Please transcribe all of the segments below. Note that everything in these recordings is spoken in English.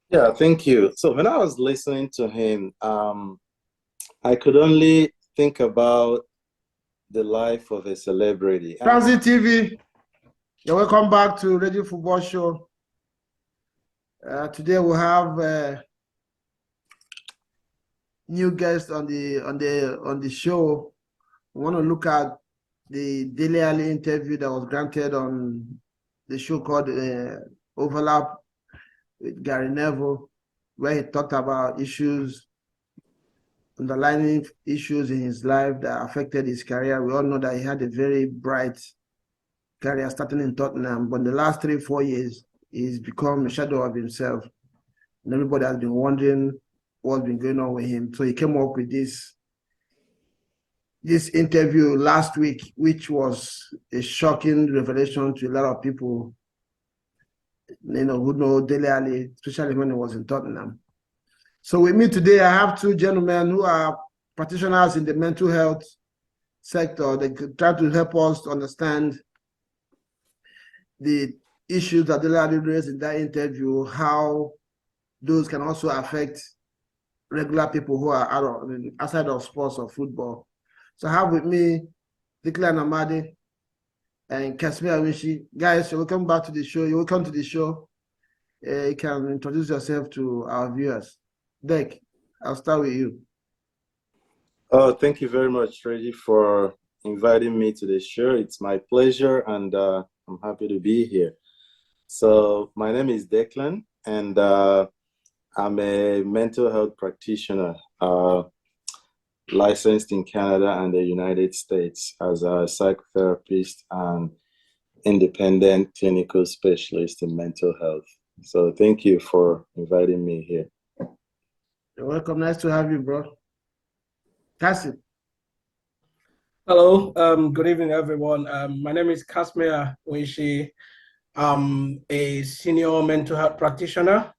Yeah, thank you. So when I was listening to him, I could only think about the life of a celebrity. And Transit TV, you're welcome back to Radio Football Show. Today we have new guest on the show. We want to look at the Dele Alli interview that was granted on the show called Overlap with Gary Neville, where he talked about underlying issues in his life that affected his career. We all know that he had a very bright career starting in Tottenham, but in the last 3-4 years, he's become a shadow of himself. And everybody has been wondering what's been going on with him. So he came up with this interview last week, which was a shocking revelation to a lot of people, who know Dele Alli, especially when he was in Tottenham. So with me today, I have two gentlemen who are practitioners in the mental health sector. They could try to help us to understand the issues that Dele Alli raised in that interview, how those can also affect regular people who are outside of sports or football. So I have with me Declan Amadi and Kasmir Awishi. Guys, you're welcome back to the show. You're welcome to the show. You can introduce yourself to our viewers. Dek, I'll start with you. thank you very much, Reggie, for inviting me to the show. It's my pleasure, and I'm happy to be here. So my name is Declan, and I'm a mental health practitioner, licensed in Canada and the United States as a psychotherapist and independent clinical specialist in mental health. So thank you for inviting me here. You're welcome. Nice to have you, bro. Cassie. Hello, good evening, everyone. My name is Kasmir Oishi. I'm a senior mental health practitioner,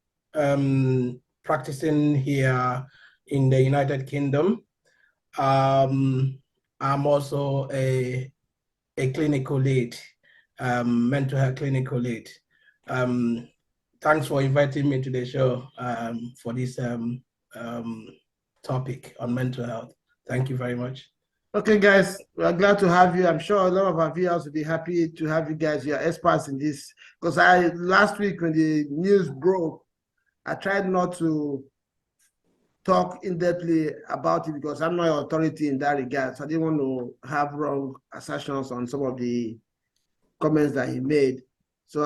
practicing here in the United Kingdom. I'm also a clinical lead, mental health clinical lead. Thanks for inviting me to the show for this topic on mental health. Thank you very much. Okay, guys, we're glad to have you. I'm sure a lot of our viewers will be happy to have you guys. You're experts in this. Because last week when the news broke, I tried not to talk in-depthly about it because I'm not an authority in that regard. So I didn't want to have wrong assertions on some of the comments that he made. So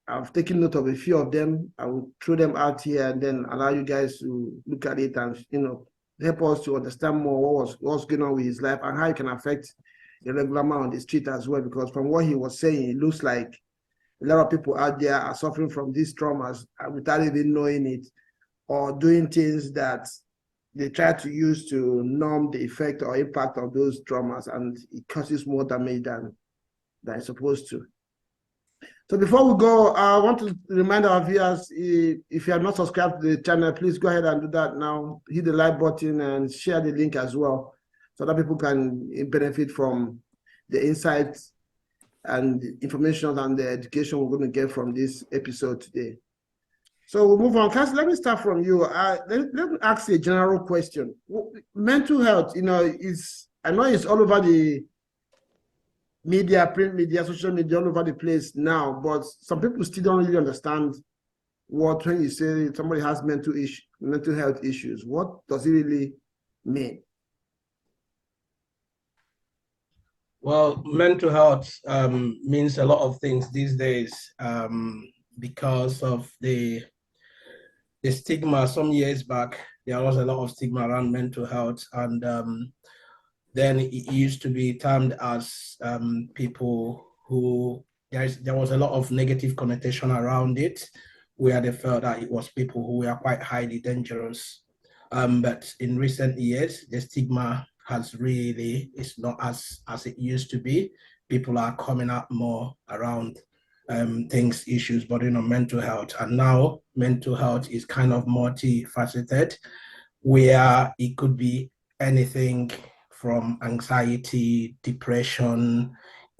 I've taken note of a few of them. I will throw them out here and then allow you guys to look at it and help us to understand more what's going on with his life and how it can affect the regular man on the street as well. Because from what he was saying, it looks like a lot of people out there are suffering from these traumas without even knowing it, or doing things that they try to use to numb the effect or impact of those traumas, and it causes more damage than it's supposed to. So before we go, I want to remind our viewers, if you are not subscribed to the channel, please go ahead and do that now. Hit the like button and share the link as well, so that people can benefit from the insights and information and the education we're going to get from this episode today. So we'll move on. Cassie, let me start from you. Let me ask you a general question. Mental health, I know it's all over the media, print media, social media, all over the place now, but some people still don't really understand when you say somebody has mental health issues, what does it really mean? Well, mental health means a lot of things these days because of the stigma. Some years back, there was a lot of stigma around mental health, and then it used to be termed as people who there was a lot of negative connotation around it, where they felt that it was people who were quite highly dangerous. But in recent years, the stigma it's not as it used to be. People are coming out more around issues bordering on mental health. And now mental health is kind of multifaceted, where it could be anything from anxiety, depression,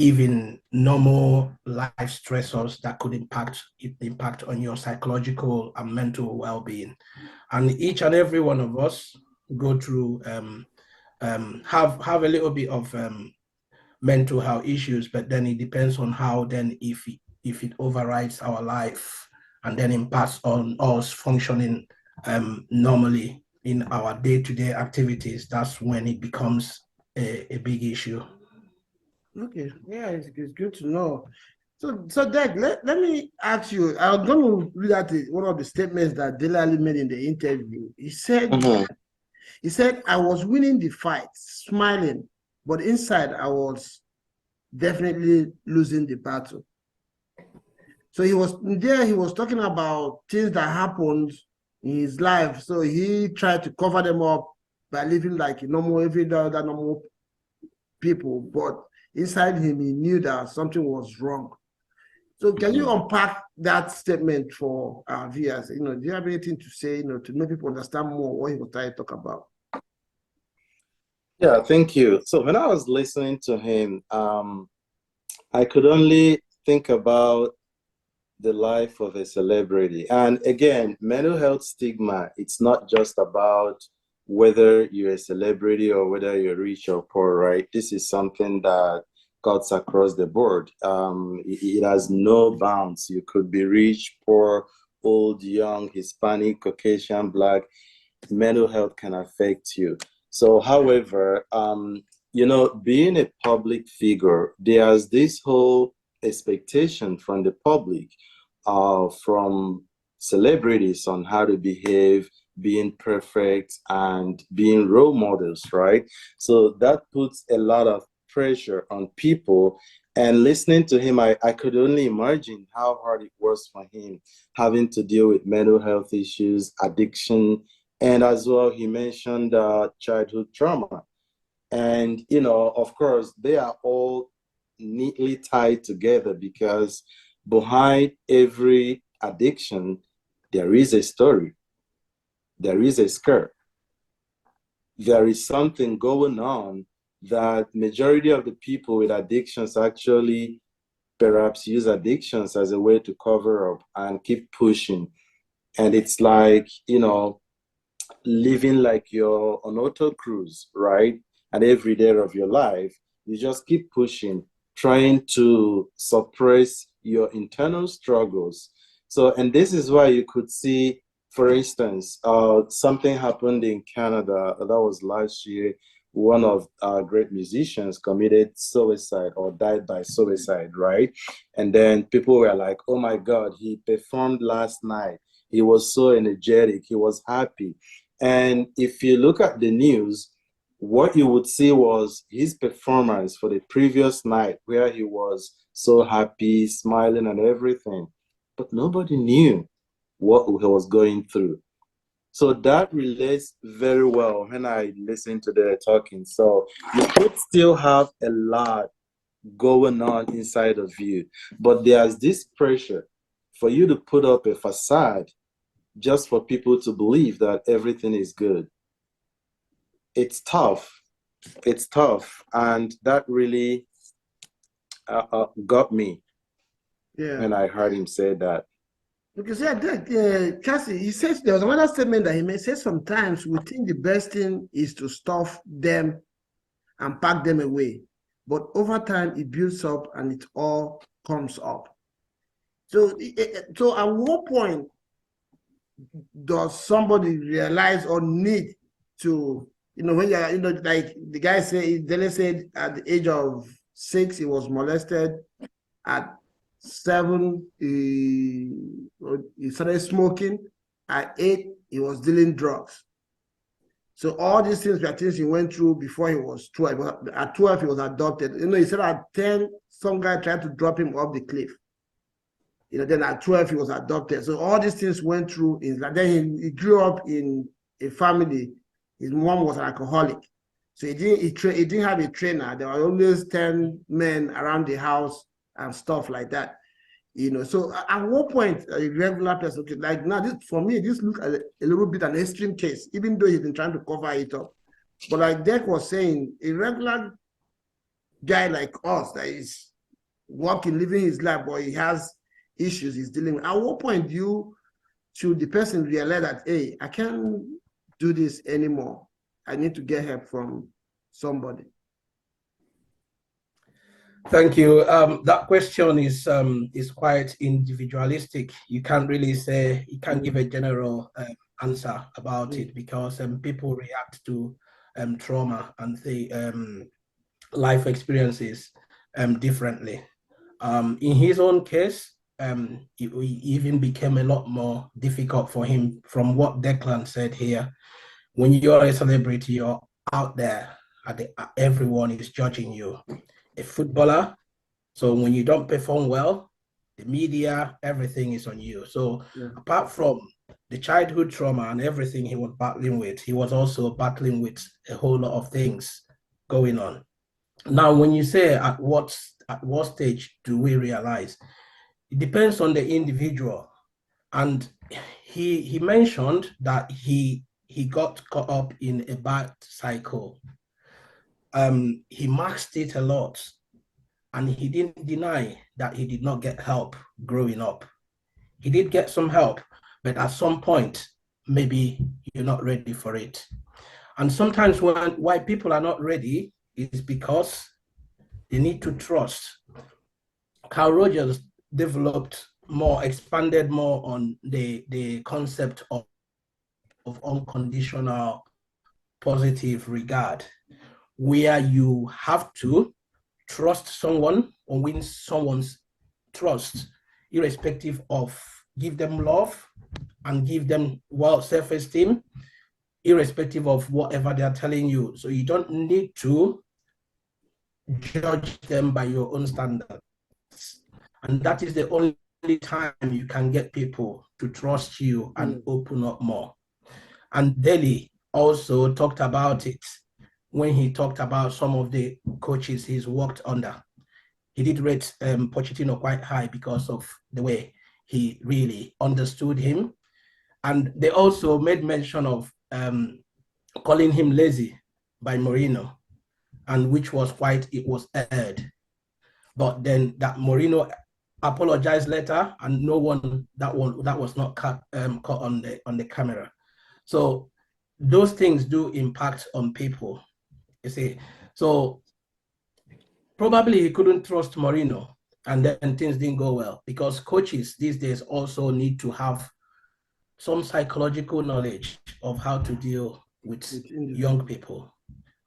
even normal life stressors that could impact on your psychological and mental well-being. And each and every one of us go through have a little bit of mental health issues, but then it depends on how then if it overrides our life and then impacts on us functioning normally in our day-to-day activities, that's when it becomes a big issue. Okay, yeah, it's good to know. So Dek, let me ask you, I'm going to read out one of the statements that Dele Alli made in the interview. He said, I was winning the fight, smiling, but inside I was definitely losing the battle. So he was talking about things that happened in his life. So he tried to cover them up by living like every other normal people, but inside him, he knew that something was wrong. So can you unpack that statement for our viewers? Do you have anything to say, to make people understand more what he was trying to talk about? Yeah, thank you. So when I was listening to him, I could only think about the life of a celebrity. And again, mental health stigma, it's not just about whether you're a celebrity or whether you're rich or poor, right? This is something that cuts across the board. It has no bounds. You could be rich, poor, old, young, Hispanic, Caucasian, Black. Mental health can affect you. So, however, being a public figure, there's this whole expectation from the public, from celebrities on how to behave, being perfect, and being role models, right? So that puts a lot of pressure on people. And listening to him, I could only imagine how hard it was for him having to deal with mental health issues, addiction, and as well, he mentioned childhood trauma. And, of course, they are all neatly tied together because behind every addiction, there is a story, there is a scare, there is something going on that majority of the people with addictions actually perhaps use addictions as a way to cover up and keep pushing. And it's like, living like you're on auto cruise, right? And every day of your life, you just keep pushing, trying to suppress your internal struggles. So, and this is why you could see, for instance, something happened in Canada, that was last year. One of our great musicians committed suicide or died by suicide, right? And then people were like, oh my God, he performed last night. He was so energetic, he was happy. And if you look at the news, what you would see was his performance for the previous night, where he was so happy, smiling, and everything. But nobody knew what he was going through. So that relates very well when I listen to their talking. So you could still have a lot going on inside of you, but there's this pressure for you to put up a facade just for people to believe that everything is good. It's tough. It's tough. And that really got me when I heard him say that. Because Cassie, he says there was another statement that he made. Says sometimes we think the best thing is to stuff them and pack them away, but over time it builds up and it all comes up. So at what point does somebody realize or need to, when you're, like the guy said, Dele said at the age of 6 he was molested. At 7 he started smoking. At 8 he was dealing drugs. So all these things were things he went through before he was 12. At 12 he was adopted. He said at 10 some guy tried to drop him off the cliff. Then at 12 he was adopted. So all these things went through his life. Then he grew up in a family. His mom was an alcoholic. So he didn't have a trainer. There were always 10 men around the house and stuff like that. So at what point a regular person, okay, like now this, for me, this looks a little bit an extreme case, even though he's been trying to cover it up. But like Dek was saying, a regular guy like us that is working, living his life, but he has issues he's dealing with. At what point should the person realize that, hey, I can't do this anymore? I need to get help from somebody. Thank you. That question is quite individualistic. You can't really say, you can't give a general answer about it, because people react to trauma and the life experiences differently. In his own case, it even became a lot more difficult for him, from what Declan said here. When you're a celebrity, you're out there, everyone is judging you. A footballer, so when you don't perform well, the media, everything is on you. So apart from the childhood trauma and everything he was battling with, he was also battling with a whole lot of things going on. Now, when you say at what stage do we realize, it depends on the individual. And he mentioned that he got caught up in a bad cycle. He masked it a lot, and he didn't deny that he did not get help growing up. He did get some help, but at some point, maybe you're not ready for it. And sometimes why people are not ready is because they need to trust. Carl Rogers expanded more on the concept of unconditional positive regard, where you have to trust someone or win someone's trust, irrespective of, give them love and give them self-esteem, irrespective of whatever they're telling you. So you don't need to judge them by your own standards. And that is the only time you can get people to trust you and open up more. And Dele also talked about it when he talked about some of the coaches he's worked under. He did rate Pochettino quite high because of the way he really understood him. And they also made mention of calling him lazy by Mourinho, and which was it was aired. But then that Mourinho apologized later, and that was not caught on the camera. So those things do impact on people, you see. So probably he couldn't trust Mourinho, and then things didn't go well, because coaches these days also need to have some psychological knowledge of how to deal with young people.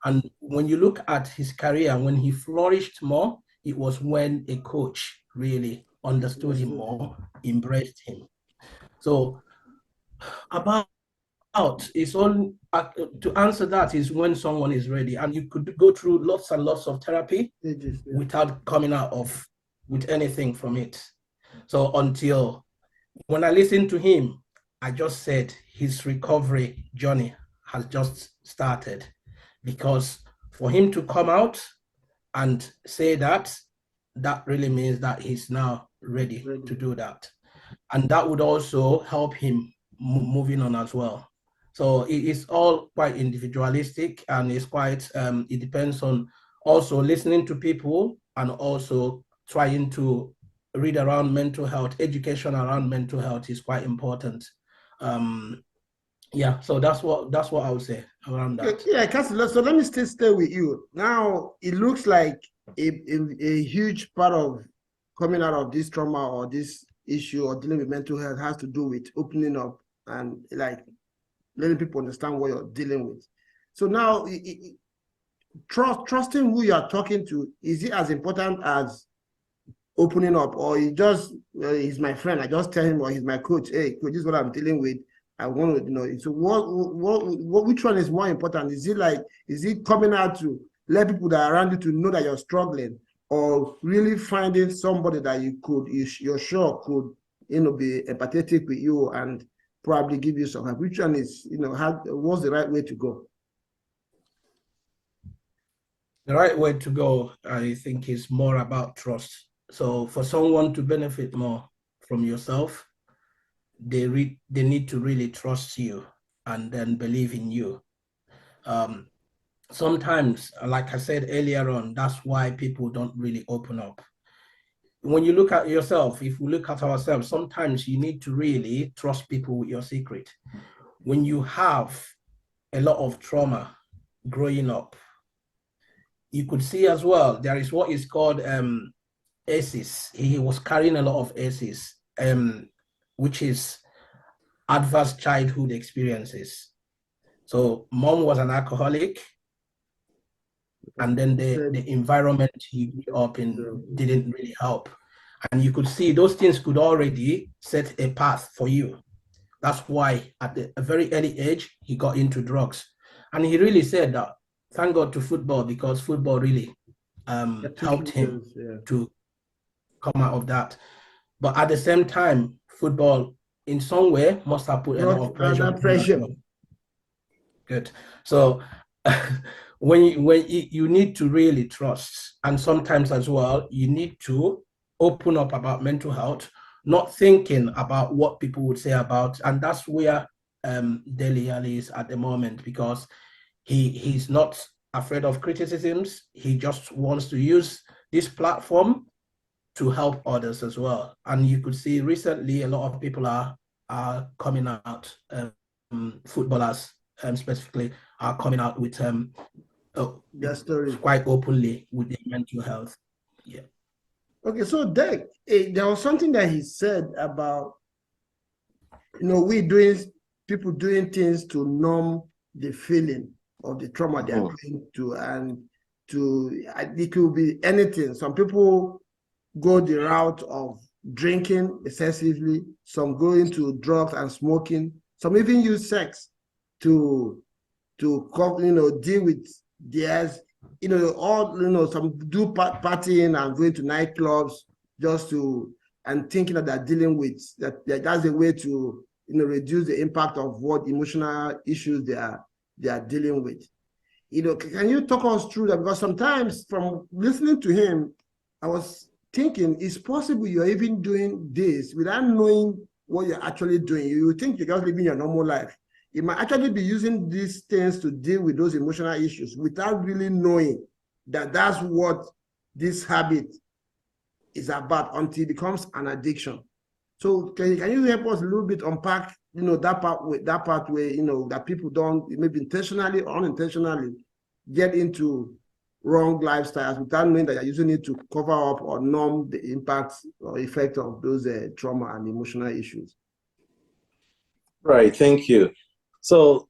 And when you look at his career, when he flourished more, it was when a coach really understood him more, embraced him. So about it's all to answer that is when someone is ready, and you could go through lots and lots of therapy without coming out with anything from it. So until when I listened to him, I just said his recovery journey has just started, because for him to come out and say that really means that he's now ready to do that. And that would also help him moving on as well. So it's all quite individualistic, and it's quite, it depends on also listening to people, and also trying to read around mental health. Education around mental health is quite important. Yeah, so that's what I would say around that. Yeah, Cassie, so let me stay with you. Now, it looks like a huge part of coming out of this trauma or this issue or dealing with mental health has to do with opening up and like letting people understand what you're dealing with. So now, trusting who you're talking to, is it as important as opening up, or he just he's my friend, I just tell him, or he's my coach, hey coach, this is what I'm dealing with, I want to, so which one is more important? Is it coming out to let people that are around you to know that you're struggling, or really finding somebody that you're sure could be empathetic with you and probably give you some help? Which one is, what's the right way to go? The right way to go, I think, is more about trust. So for someone to benefit more from yourself, they need to really trust you and then believe in you. Sometimes, like I said earlier on, that's why people don't really open up. when you look at yourself, if we look at ourselves, sometimes you need to really trust people with your secret. When you have a lot of trauma growing up, you could see as well, there is what is called ACEs. He was carrying a lot of ACEs, which is adverse childhood experiences. So mom was an alcoholic, and then the environment he grew up in didn't really help. And you could see those things could already set a path for you. That's why at a very early age, he got into drugs. And he really said that, thank God to football, because football really helped him to come out of that. But at the same time, football in some way must have put a lot of pressure. Good. So when you need to really trust, and sometimes as well, you need to open up about mental health, not thinking about what people would say about, and that's where Dele Alli is at the moment, because he's not afraid of criticisms. He just wants to use this platform to help others as well. And you could see recently a lot of people are coming out, footballers specifically are coming out with their story quite openly with their mental health. Yeah. Okay, so there was something that he said about, people doing things to numb the feeling of the trauma they're going to, and it could be anything. Some people go the route of drinking excessively, some go into drugs and smoking, some even use sex to deal with theirs, some do partying and going to nightclubs just to, and thinking that they're dealing with that's a way to reduce the impact of what emotional issues they are dealing with. Can you talk us through that? Because sometimes from listening to him, I was thinking, it's possible you're even doing this without knowing what you're actually doing. You think you're just living your normal life. You might actually be using these things to deal with those emotional issues without really knowing that that's what this habit is about, until it becomes an addiction. So can you help us a little bit unpack, that part where, that people don't, maybe intentionally or unintentionally, get into wrong lifestyles without knowing that you're using it to cover up or numb the impacts or effect of those trauma and emotional issues? Right, thank you. So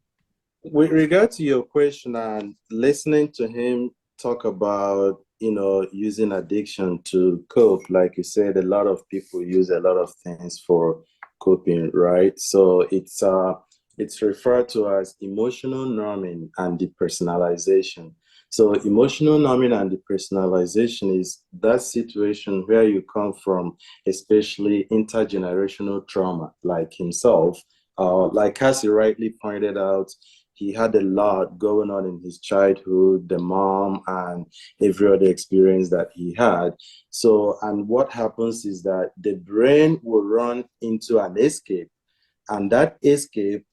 with regard to your question and listening to him talk about, using addiction to cope, like you said, a lot of people use a lot of things for coping, right? So it's referred to as emotional numbing and depersonalization. So emotional numbing and depersonalization is that situation where you come from, especially intergenerational trauma, like himself. Like Cassie rightly pointed out, he had a lot going on in his childhood, the mom and every other experience that he had. So, and what happens is that the brain will run into an escape, and that escape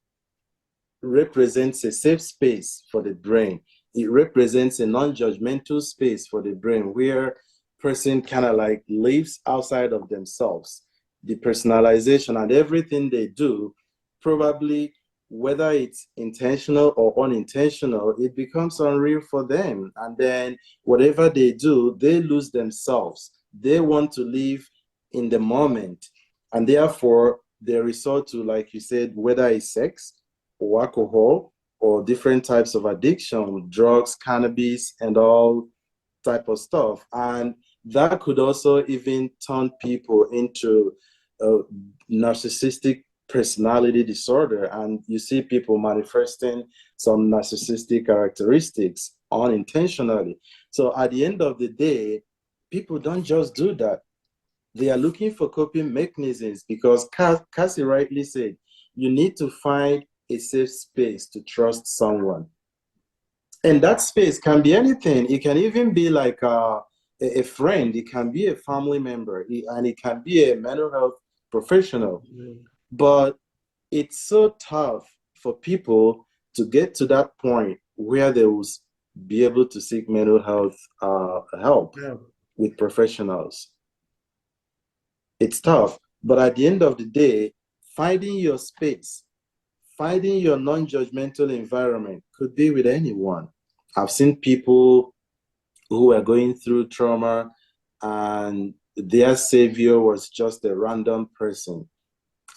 represents a safe space for the brain. It represents a non-judgmental space for the brain where person kind of like lives outside of themselves. The personalization and everything they do, probably whether it's intentional or unintentional, it becomes unreal for them. And then whatever they do, they lose themselves. They want to live in the moment. And therefore, they resort to, like you said, whether it's sex or alcohol or different types of addiction, drugs, cannabis, and all type of stuff. And that could also even turn people into narcissistic personality disorder, and you see people manifesting some narcissistic characteristics unintentionally. So at the end of the day, people don't just do that. They are looking for coping mechanisms, because Cassie rightly said, you need to find a safe space to trust someone. And that space can be anything. It can even be like a friend. It can be a family member, and it can be a mental health professional. But it's so tough for people to get to that point where they will be able to seek mental health help with professionals. It's tough. But at the end of the day, finding your space, finding your non-judgmental environment could be with anyone. I've seen people who were going through trauma and their savior was just a random person.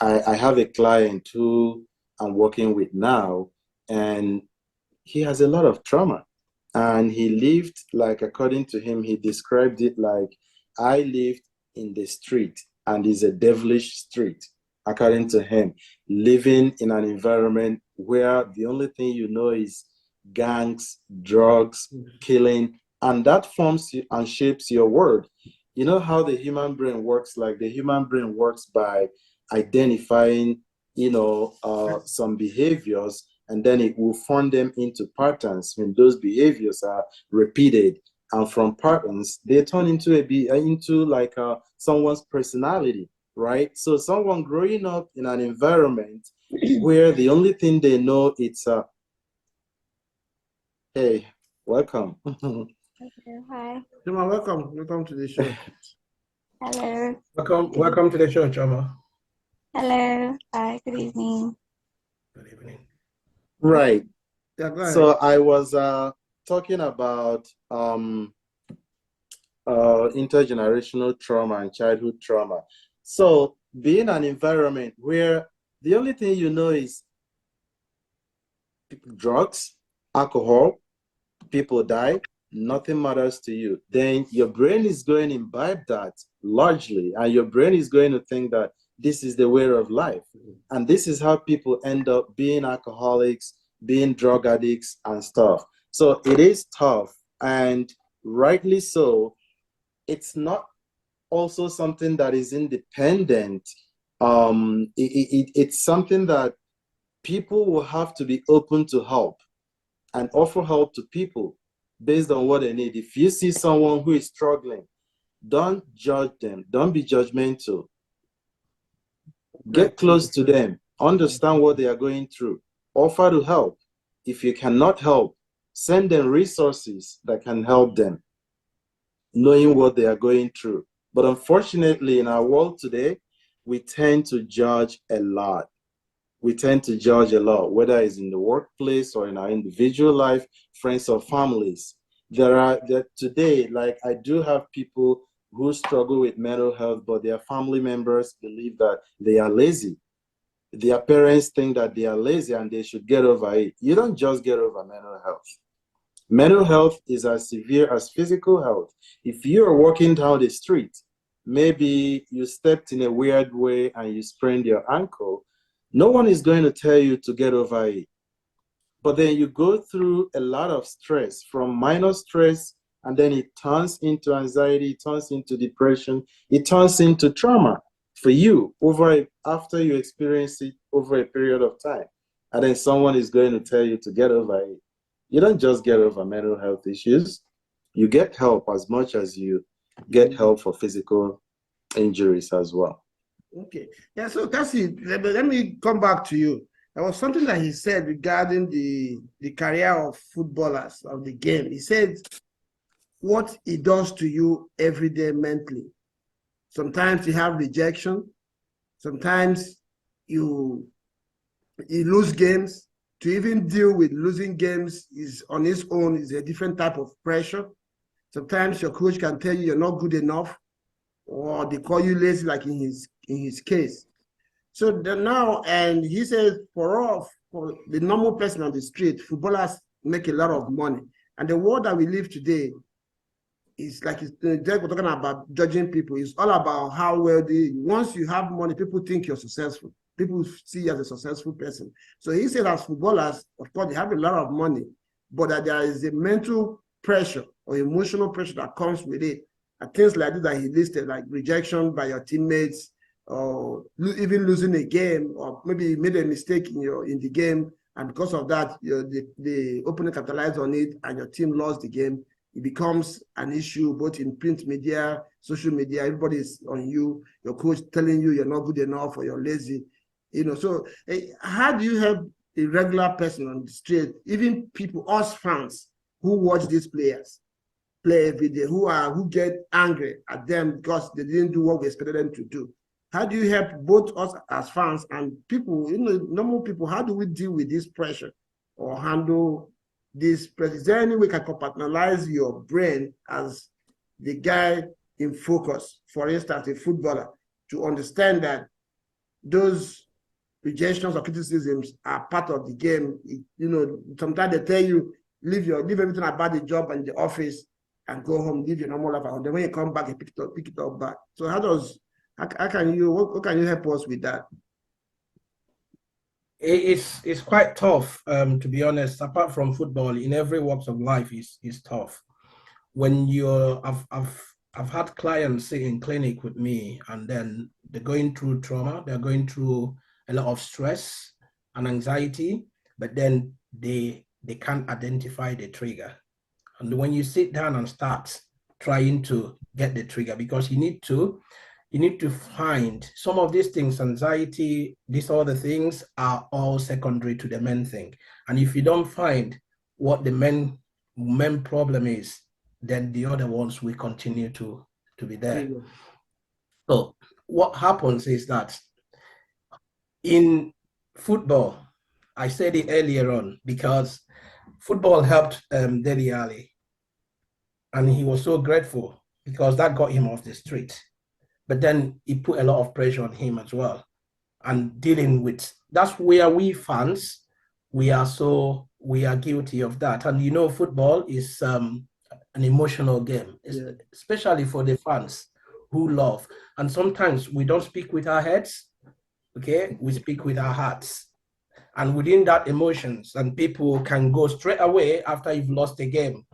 I have a client who I'm working with now, and he has a lot of trauma. And he lived, like, according to him, he described it like, I lived in the street, and it's a devilish street, according to him, living in an environment where the only thing you know is gangs, drugs, killing, and that forms and shapes your world. You know how the human brain works? Like, the human brain works by identifying, some behaviors, and then it will form them into patterns when those behaviors are repeated. And from patterns, they turn into like someone's personality, right? So someone growing up in an environment where the only thing they know it's hey, welcome. Hello, hi. Choma, welcome to the show. Hello. Welcome to the show, Choma. Hello. Hi, good evening. Good evening. Right. Yeah, go ahead. So I was talking about intergenerational trauma and childhood trauma. So being an environment where the only thing you know is drugs, alcohol, people die, nothing matters to you, then your brain is going to imbibe that largely, and your brain is going to think that this is the way of life. And this is how people end up being alcoholics, being drug addicts and stuff. So it is tough, and rightly so. It's not also something that is independent. It's something that people will have to be open to help and offer help to people based on what they need. If you see someone who is struggling, don't judge them. Don't be judgmental. Get close to them. Understand what they are going through. Offer to help. If you cannot help, send them resources that can help them, knowing what they are going through. But unfortunately, in our world today, we tend to judge a lot. We tend to judge a lot, whether it's in the workplace or in our individual life, friends or families. Today, like, I do have people who struggle with mental health, but their family members believe that they are lazy. Their parents think that they are lazy and they should get over it. You don't just get over mental health. Mental health is as severe as physical health. If you're walking down the street, maybe you stepped in a weird way and you sprained your ankle, no one is going to tell you to get over it. But then you go through a lot of stress, from minor stress, and then it turns into anxiety, it turns into depression, it turns into trauma for you after you experience it over a period of time. And then someone is going to tell you to get over it. You don't just get over mental health issues. You get help as much as you get help for physical injuries as well. Okay. Yeah, so Cassie, let me come back to you. There was something that he said regarding the career of footballers, of the game. He said what it does to you every day mentally. Sometimes you have rejection. Sometimes you lose games. To even deal with losing games is on its own is a different type of pressure. Sometimes your coach can tell you you're not good enough, or they call you lazy, like in his case. So now, and he says for the normal person on the street, footballers make a lot of money. And the world that we live today is like, we're talking about judging people. It's all about how wealthy. Once you have money, people think you're successful. People see you as a successful person. So he said as footballers, of course, they have a lot of money, but that there is a mental pressure or emotional pressure that comes with it. And things like this that he listed, like rejection by your teammates, or even losing a game, or maybe you made a mistake in the game, and because of that, the opponent capitalized on it, and your team lost the game. It becomes an issue both in print media, social media. Everybody's on you. Your coach telling you you're not good enough or you're lazy. So how do you help a regular person on the street, even people, us fans who watch these players, play every day, who get angry at them because they didn't do what we expected them to do. How do you help both us as fans and people, normal people? How do we deal with this pressure or handle this pressure? Is there any way you can compartmentalize your brain as the guy in focus, for instance, a footballer, to understand that those rejections or criticisms are part of the game? Sometimes they tell you, leave everything about the job and the office and go home, live your normal life. And then when you come back, you pick it up back. So how can you help us with that? It's quite tough, to be honest. Apart from football, in every walks of life is tough. When I've had clients sit in clinic with me, and then they're going through trauma, they're going through a lot of stress and anxiety, but then they can't identify the trigger. And when you sit down and start trying to get the trigger, because you need to find some of these things, anxiety, these other things are all secondary to the main thing. And if you don't find what the main problem is, then the other ones will continue to be there. So what happens is that in football, I said it earlier on, because football helped Dele Alli, and he was so grateful because that got him off the street. But then it put a lot of pressure on him as well. And dealing with, that's where we fans, we are guilty of that. And football is an emotional game, especially for the fans who love. And sometimes we don't speak with our heads, okay? We speak with our hearts. And within that emotions, and people can go straight away after you've lost a game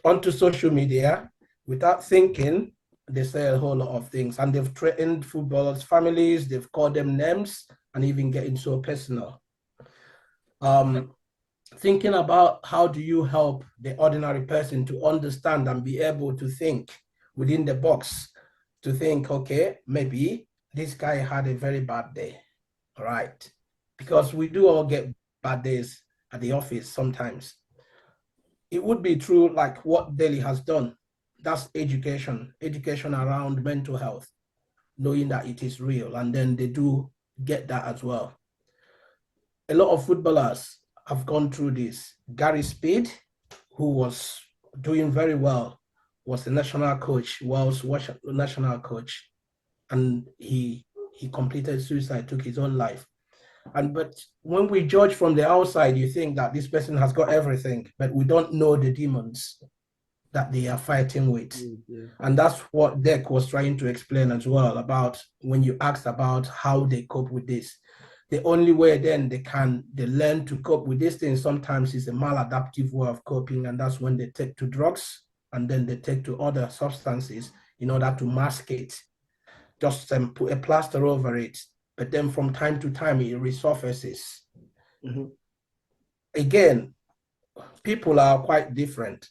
onto social media without thinking. They say a whole lot of things, and they've threatened footballers' families, they've called them names, and even getting so personal. Thinking about how do you help the ordinary person to understand and be able to think within the box, to think, okay, maybe this guy had a very bad day, all right? Because we do all get bad days at the office sometimes. It would be true, like what Dele has done. That's education around mental health, knowing that it is real, and then they do get that as well. A lot of footballers have gone through this. Gary Speed, who was doing very well, was the national coach, national coach, and he completed suicide, took his own life. But when we judge from the outside, you think that this person has got everything, but we don't know the demons that they are fighting with. And that's what Dec was trying to explain as well, about when you asked about how they cope with this. The only way then they learn to cope with this thing sometimes is a maladaptive way of coping, and that's when they take to drugs, and then they take to other substances in order to mask it, just put a plaster over it. But then from time to time, it resurfaces. Again, people are quite different.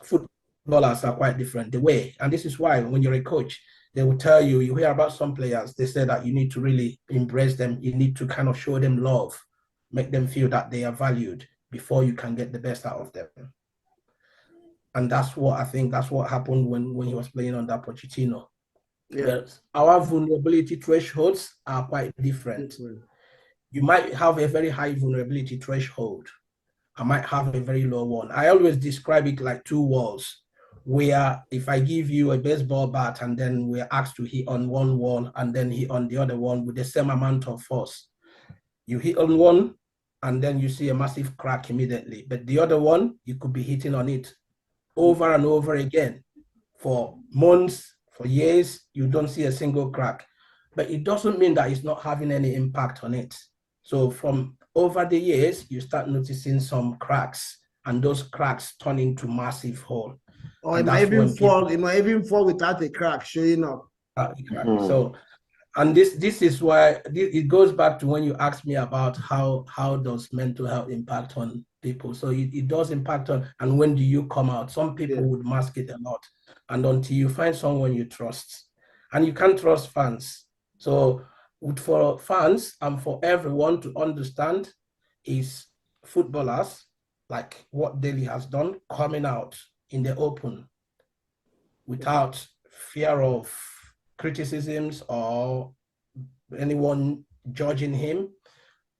Footballers are quite different, the way. And this is why when you're a coach, they will tell you, you hear about some players, they say that you need to really embrace them. You need to kind of show them love, make them feel that they are valued before you can get the best out of them. And that's what happened when he was playing under Pochettino. Our vulnerability thresholds are quite different. You might have a very high vulnerability threshold. I might have a very low one. I always describe it like two walls, where if I give you a baseball bat and then we're asked to hit on one wall and then hit on the other one with the same amount of force, you hit on one and then you see a massive crack immediately. But the other one, you could be hitting on it over and over again for months, for years, you don't see a single crack. But it doesn't mean that it's not having any impact on it. So from over the years, you start noticing some cracks, and those cracks turn into massive hole. Or it might even fall without a crack showing up. So, and this is why it goes back to when you asked me about how does mental health impact on people. So it does impact on, and when do you come out? Some people would mask it a lot, and until you find someone you trust, and you can't trust fans. So for fans and for everyone to understand is footballers, like what Dele has done, coming out in the open without fear of criticisms or anyone judging him.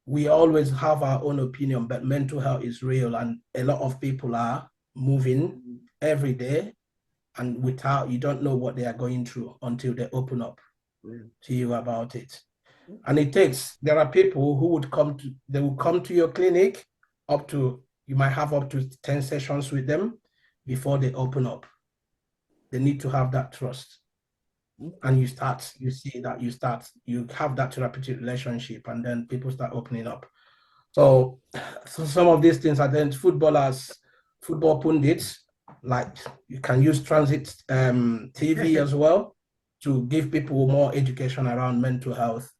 We always have our own opinion, but mental health is real, and a lot of people are moving every day, and without, you don't know what they are going through until they open up to you about it. And there are people who they will come to your clinic you might have up to 10 sessions with them before they open up. They need to have that trust. And you have that therapeutic relationship, and then people start opening up. So some of these things are then football pundits, like you can use transit TV as well to give people more education around mental health,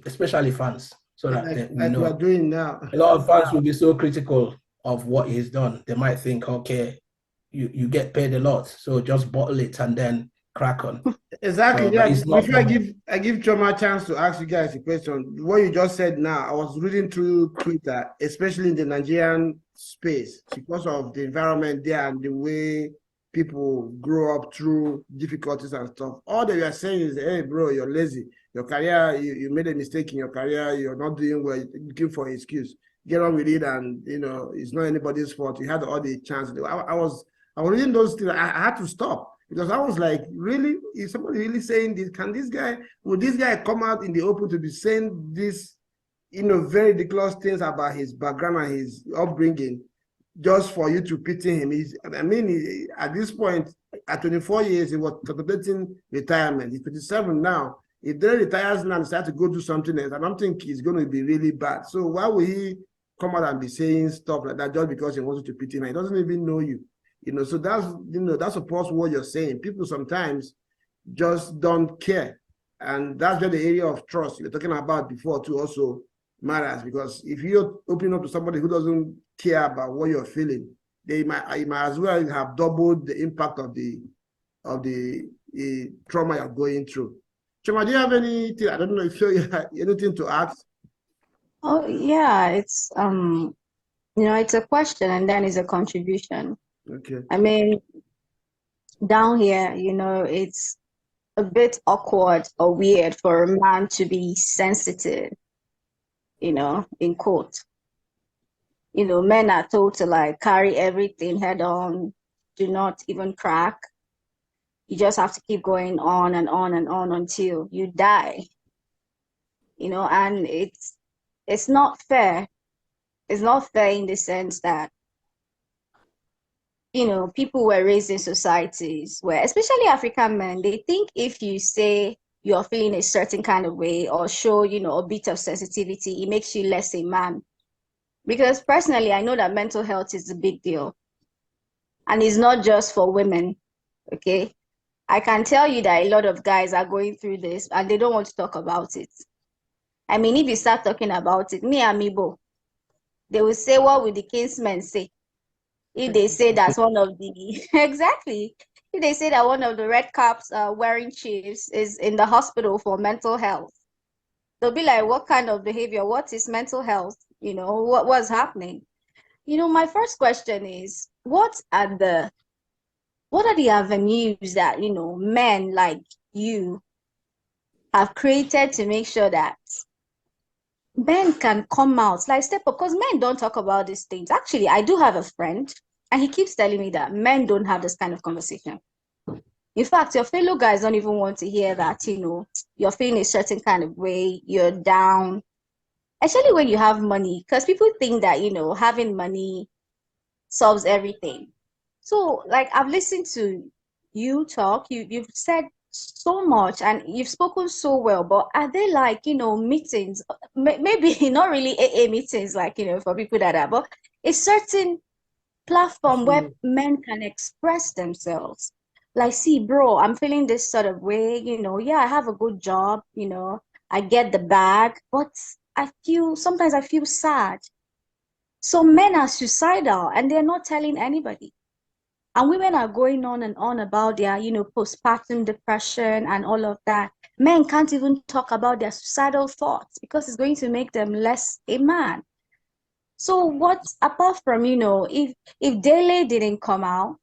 especially fans, so that we know. We're doing now. A lot of fans will be so critical of what he's done. They might think, okay, you get paid a lot, so just bottle it and then crack on. Exactly. So, yeah. before I give Choma a chance to ask you guys a question. What you just said now, I was reading through Twitter, especially in the Nigerian space, because of the environment there and the way people grow up through difficulties and stuff. All they are saying is, hey, bro, you're lazy. Your career, you made a mistake in your career. You're not doing well. You're looking for an excuse. Get on with it, and it's not anybody's fault. You had all the chance. I was reading those things. I had to stop. Because I was like, really? Is somebody really saying this? Would this guy come out in the open to be saying this, very ridiculous things about his background and his upbringing just for you to pity him? At this point, at 24 years, he was contemplating retirement. He's 27 now. If Dele retires now and decides to go do something else, I don't think it's going to be really bad. So why would he come out and be saying stuff like that just because he wants to pity him? He doesn't even know you. So that supports what you're saying. People sometimes just don't care. And that's where the area of trust you're talking about before too also matters, because if you're opening up to somebody who doesn't care about what you're feeling, you might as well have doubled the impact of the trauma you're going through. Choma, do you have anything? I don't know if you have anything to ask. Oh yeah, it's it's a question and then it's a contribution. Okay. I mean, down here, it's a bit awkward or weird for a man to be sensitive, in quote. Men are told to like carry everything head on, do not even crack. You just have to keep going on and on and on until you die. And it's not fair. It's not fair in the sense that people were raised in societies where, especially African men, they think if you say you're feeling a certain kind of way or show, a bit of sensitivity, it makes you less a man. Because personally, I know that mental health is a big deal. And it's not just for women, okay? I can tell you that a lot of guys are going through this and they don't want to talk about it. I mean, if you start talking about it, me amiibo, they will say, what will the kinsmen say? If they say that's one of the exactly, if they say that one of the red caps wearing chiefs is in the hospital for mental health, they'll be like, what kind of behavior? What is mental health? What's happening? My first question is, what are the avenues that men like you have created to make sure that men can come out, like step up, because men don't talk about these things. Actually, I do have a friend, and he keeps telling me that men don't have this kind of conversation. In fact, your fellow guys don't even want to hear that, you're feeling a certain kind of way, you're down. Especially when you have money, because people think that, having money solves everything. So, like, I've listened to you talk, you've said so much and you've spoken so well, but are there like, meetings, maybe not really AA meetings, like, for people that are, but a certain platform where men can express themselves? Like, see, bro, I'm feeling this sort of way, yeah, I have a good job, I get the bag, but sometimes I feel sad. So men are suicidal and they're not telling anybody. And women are going on and on about their, postpartum depression and all of that. Men can't even talk about their suicidal thoughts because it's going to make them less a man. So apart from, if Dele didn't come out,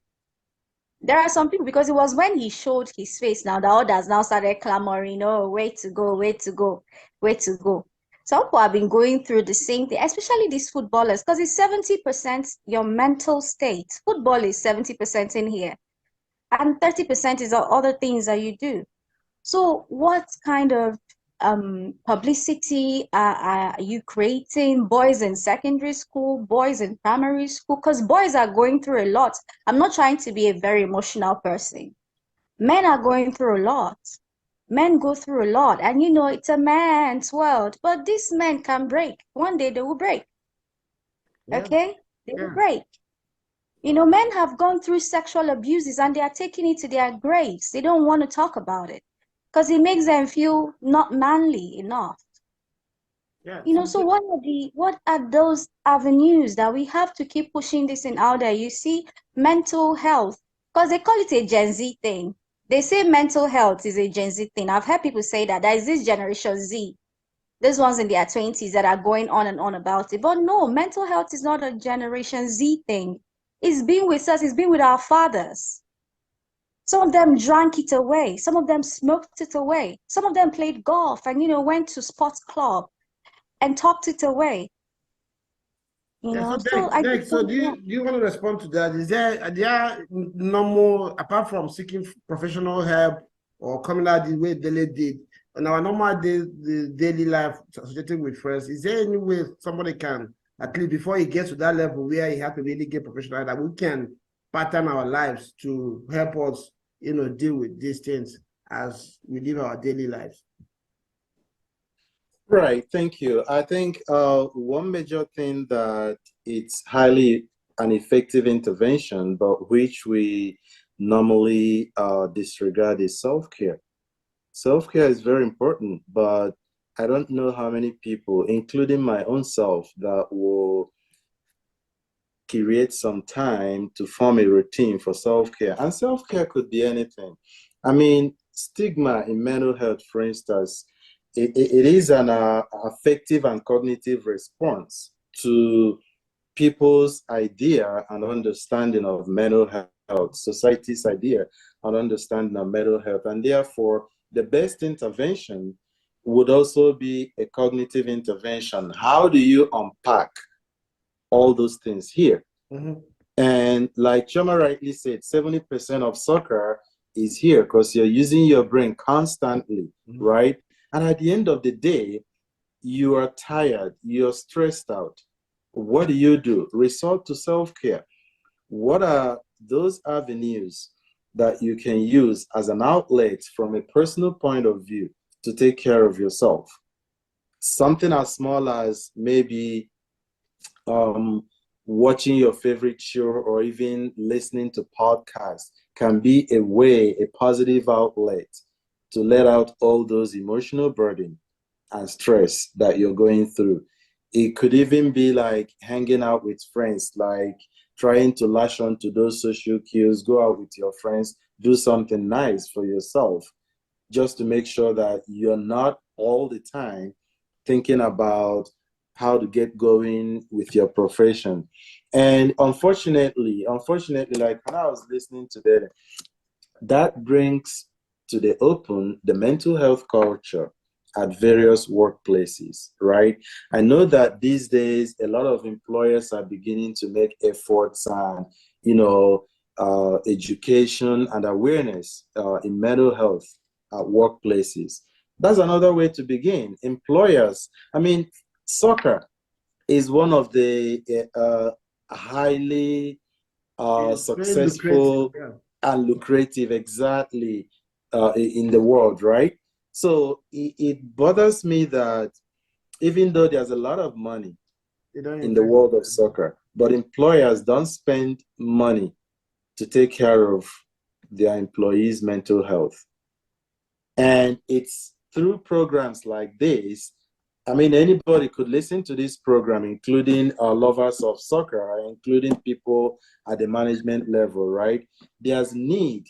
There are some people, because it was when he showed his face now, the others now started clamoring, oh, way to go, way to go, way to go. Some people have been going through the same thing, especially these footballers, because it's 70% your mental state. Football is 70% in here, and 30% is other things that you do. So what kind of publicity are you creating? Boys in secondary school, boys in primary school, because boys are going through a lot. I'm not trying to be a very emotional person. Men are going through a lot. Men go through a lot, and you know, it's a man's world, but these men can break. One day they will break. Yeah, Okay? They will yeah. break. You know, men have gone through sexual abuses and they are taking it to their graves. They don't want to talk about it because it makes them feel not manly enough. Yeah. You know, so what are those avenues that we have to keep pushing this in out there? You see, mental health, because they call it a Gen Z thing. They say mental health is a Gen Z thing. I've heard people say that there is this generation Z, these ones in their 20s that are going on and on about it. But no, mental health is not a Generation Z thing. It's been with us, it's been with our fathers. Some of them drank it away. Some of them smoked it away. Some of them played golf and, you know, went to sports club and talked it away. You Yeah, so know, so I Derek, just so don't do you want to respond to that? Are there normal, apart from seeking professional help or coming out the way Dele did, on our normal the daily life associated with friends, is there any way somebody can, at least before he gets to that level where he has to really get professional, that we can pattern our lives to help us, you know, deal with these things as we live our daily lives? Right, thank you. I think one major thing that it's highly an effective intervention, but which we normally disregard is self-care. Self-care is very important, but I don't know how many people, including my own self, that will create some time to form a routine for self-care. And self-care could be anything. I mean, stigma in mental health, for instance, it is an affective and cognitive response to people's idea and understanding of mental health, society's idea and understanding of mental health. And therefore, the best intervention would also be a cognitive intervention. How do you unpack all those things here? Mm-hmm. And like Choma rightly said, 70% of soccer is here because you're using your brain constantly, Mm-hmm. right? And at the end of the day, you are tired, you're stressed out. What do? Resort to self-care. What are those avenues that you can use as an outlet from a personal point of view to take care of yourself? Something as small as maybe watching your favorite show or even listening to podcasts can be a way, a positive outlet to let out all those emotional burden and stress that you're going through. It could even be like hanging out with friends, like trying to lash on to those social cues, go out with your friends, do something nice for yourself, just to make sure that you're not all the time thinking about how to get going with your profession. And unfortunately, like when I was listening to that brings to the open the mental health culture at various workplaces, right? I know that these days a lot of employers are beginning to make efforts and, education and awareness in mental health at workplaces. That's another way to begin. Employers, I mean, soccer is one of the highly It's very lucrative. successful Yeah. and lucrative, exactly, in the world, right? So it bothers me that even though there's a lot of money They don't in the invest. world of soccer, but employers don't spend money to take care of their employees' mental health. And it's through programs like this. I mean, anybody could listen to this program, including lovers of soccer, including people at the management level, right? There's need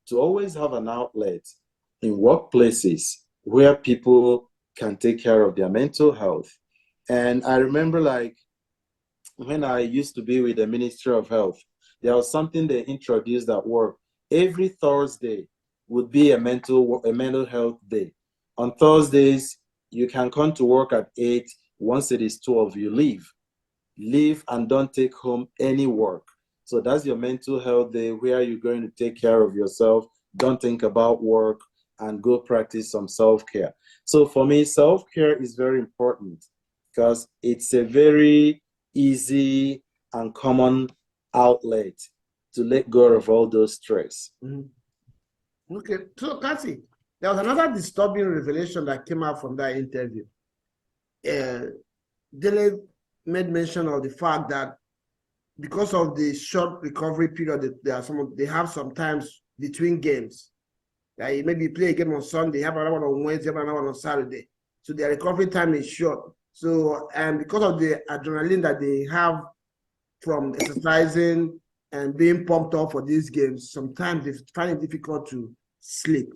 to always have an outlet in workplaces where people can take care of their mental health. And I remember, like, when I used to be with the Ministry of Health, there was something they introduced at work every Thursday would be a mental health day. On Thursdays, you can come to work at 8. Once it is 12, you leave and don't take home any work. So that's your mental health day, where you're going to take care of yourself, don't think about work, and go practice some self-care. So for me, self-care is very important because it's a very easy and common outlet to let go of all those stress. Okay, so Cassie, there was another disturbing revelation that came out from that interview. Dele made mention of the fact that because of the short recovery period, they have sometimes between games. Maybe play a game on Sunday, have another one on Wednesday, have another one on Saturday. So their recovery time is short. So, and because of the adrenaline that they have from exercising and being pumped up for these games, sometimes they find it difficult to sleep.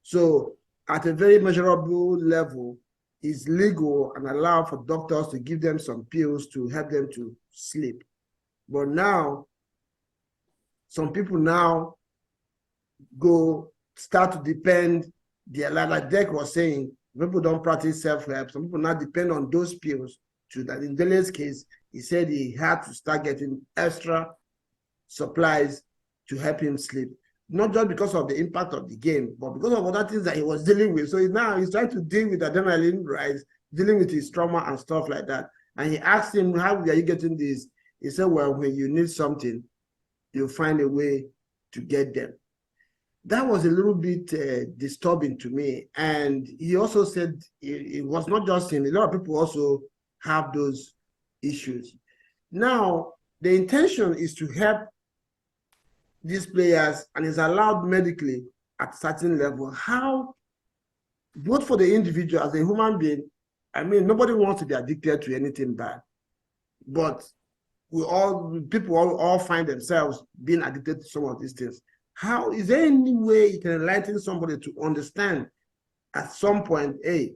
So at a very measurable level, it's legal and allowed for doctors to give them some pills to help them to sleep. But now, some people now start to depend, like Dek was saying, people don't practice self-help. Some people now depend on those pills to that. In Dele's case, he said he had to start getting extra supplies to help him sleep. Not just because of the impact of the game, but because of other things that he was dealing with. So now he's trying to deal with adrenaline rise, dealing with his trauma and stuff like that. And he asked him, how are you getting this? He said, well, when you need something, you'll find a way to get them. That was a little bit disturbing to me. And he also said it was not just him. A lot of people also have those issues. Now, the intention is to help these players and is allowed medically at a certain level. How, both for the individual as a human being, I mean, nobody wants to be addicted to anything bad, but people all find themselves being addicted to some of these things. How is there any way you can enlighten somebody to understand at some point, hey,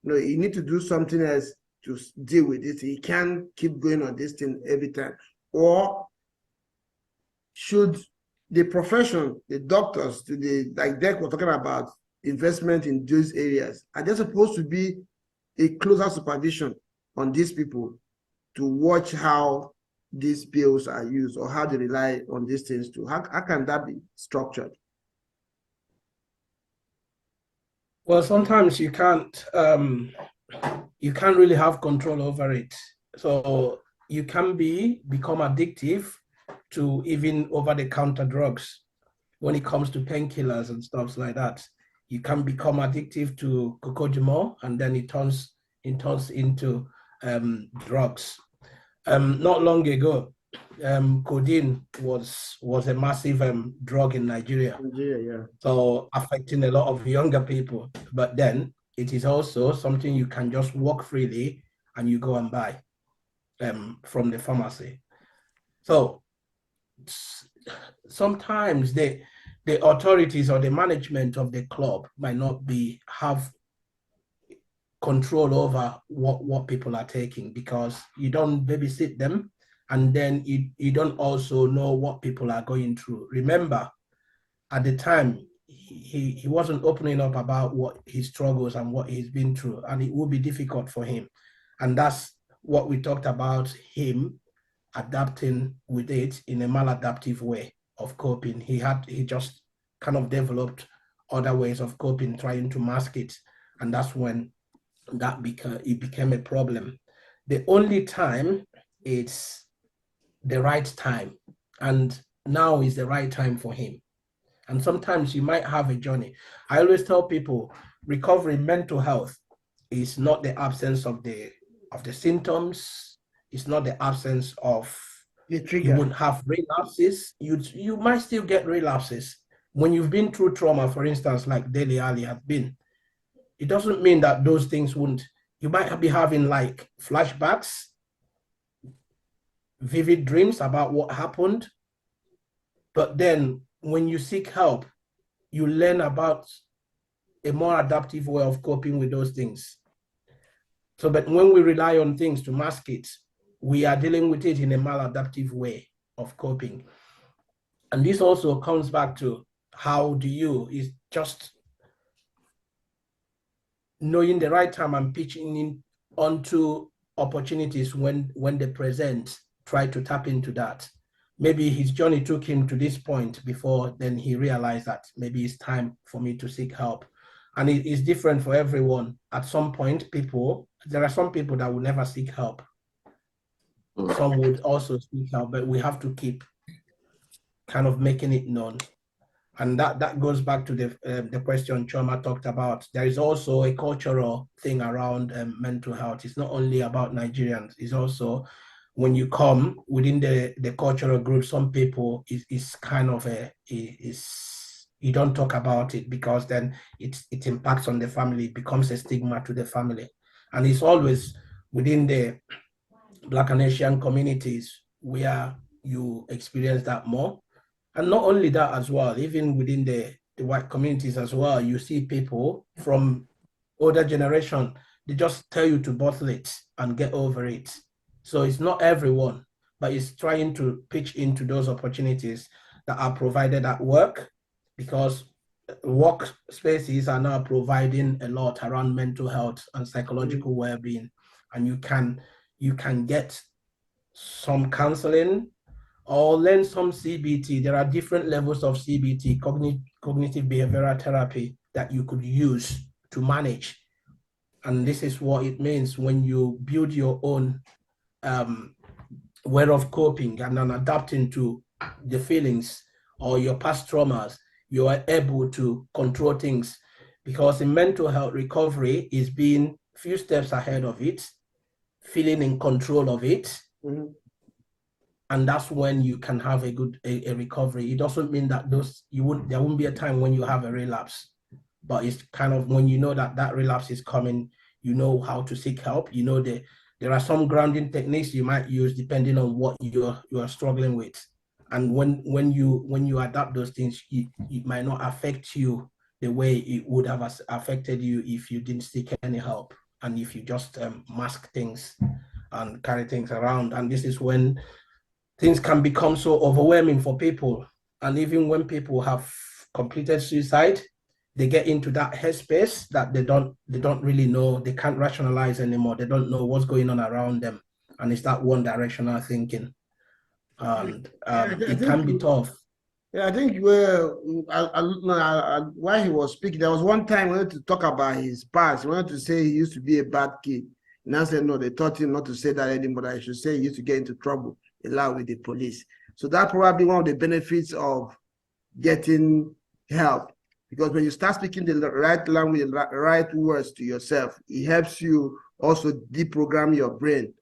you need to do something else to deal with it. You can't keep going on this thing every time. Or should the profession, the doctors, like Dek was talking about, investment in those areas, are there supposed to be a closer supervision on these people to watch how these bills are used or how they rely on these things too? How can that be structured? Well, sometimes you can't really have control over it. So you can become addictive to even over-the-counter drugs when it comes to painkillers and stuff like that. You can become addictive to cocodamol, and then it turns into drugs. Not long ago, codeine was a massive drug in Nigeria. Yeah. So affecting a lot of younger people. But then it is also something you can just walk freely and you go and buy from the pharmacy. So sometimes the authorities or the management of the club might not have control over what people are taking, because you don't babysit them, and then you don't also know what people are going through. Remember, at the time, he wasn't opening up about what his struggles and what he's been through, and it would be difficult for him. And that's what we talked about, him adapting with it in a maladaptive way of coping. He just kind of developed other ways of coping, trying to mask it, and that's when it became a problem. The only time it's the right time, and now is the right time for him. And sometimes you might have a journey. I always tell people, recovery, mental health is not the absence of the symptoms. It's not the absence of The trigger. You won't have relapses. You might still get relapses when you've been through trauma, for instance, like Dele Alli has been. It doesn't mean that those things won't. You might be having like flashbacks, vivid dreams about what happened. But then when you seek help, you learn about a more adaptive way of coping with those things. So, but when we rely on things to mask it, we are dealing with it in a maladaptive way of coping. And this also comes back to how do you, is just knowing the right time and pitching in onto opportunities when they present, try to tap into that. Maybe his journey took him to this point before then he realized that maybe it's time for me to seek help. And it is different for everyone. At some point, there are some people that will never seek help. Some would also seek help, but we have to keep kind of making it known. And that goes back to the question Choma talked about. There is also a cultural thing around mental health. It's not only about Nigerians. It's also when you come within the cultural group, some people is kind of you don't talk about it because then it impacts on the family. It becomes a stigma to the family. And it's always within the Black and Asian communities where you experience that more. And not only that as well, even within the white communities as well, you see people from older generation, they just tell you to bottle it and get over it. So it's not everyone, but it's trying to pitch into those opportunities that are provided at work, because work spaces are now providing a lot around mental health and psychological well-being. And you can get some counseling or learn some CBT. There are different levels of CBT, cognitive behavioral therapy, that you could use to manage. And this is what it means when you build your own way of coping and then adapting to the feelings or your past traumas. You are able to control things, because in mental health, recovery is being a few steps ahead of it, feeling in control of it. Mm-hmm. And that's when you can have a good recovery. It doesn't mean that there won't be a time when you have a relapse, but it's kind of when you know that relapse is coming, you know how to seek help. You know there are some grounding techniques you might use depending on what you are struggling with. And when you adapt those things, it might not affect you the way it would have affected you if you didn't seek any help, and if you just mask things and carry things around. And this is when things can become so overwhelming for people. And even when people have completed suicide, they get into that headspace that they don't really know, they can't rationalize anymore. They don't know what's going on around them. And it's that one directional thinking. And it can be tough. Yeah, I think while he was speaking, there was one time we wanted to talk about his past. He wanted to say he used to be a bad kid. And I said, no, they taught him not to say that anymore. I should say he used to get into trouble a lot with the police. So that's probably one of the benefits of getting help. Because when you start speaking the right language, the right words to yourself, it helps you also deprogram your brain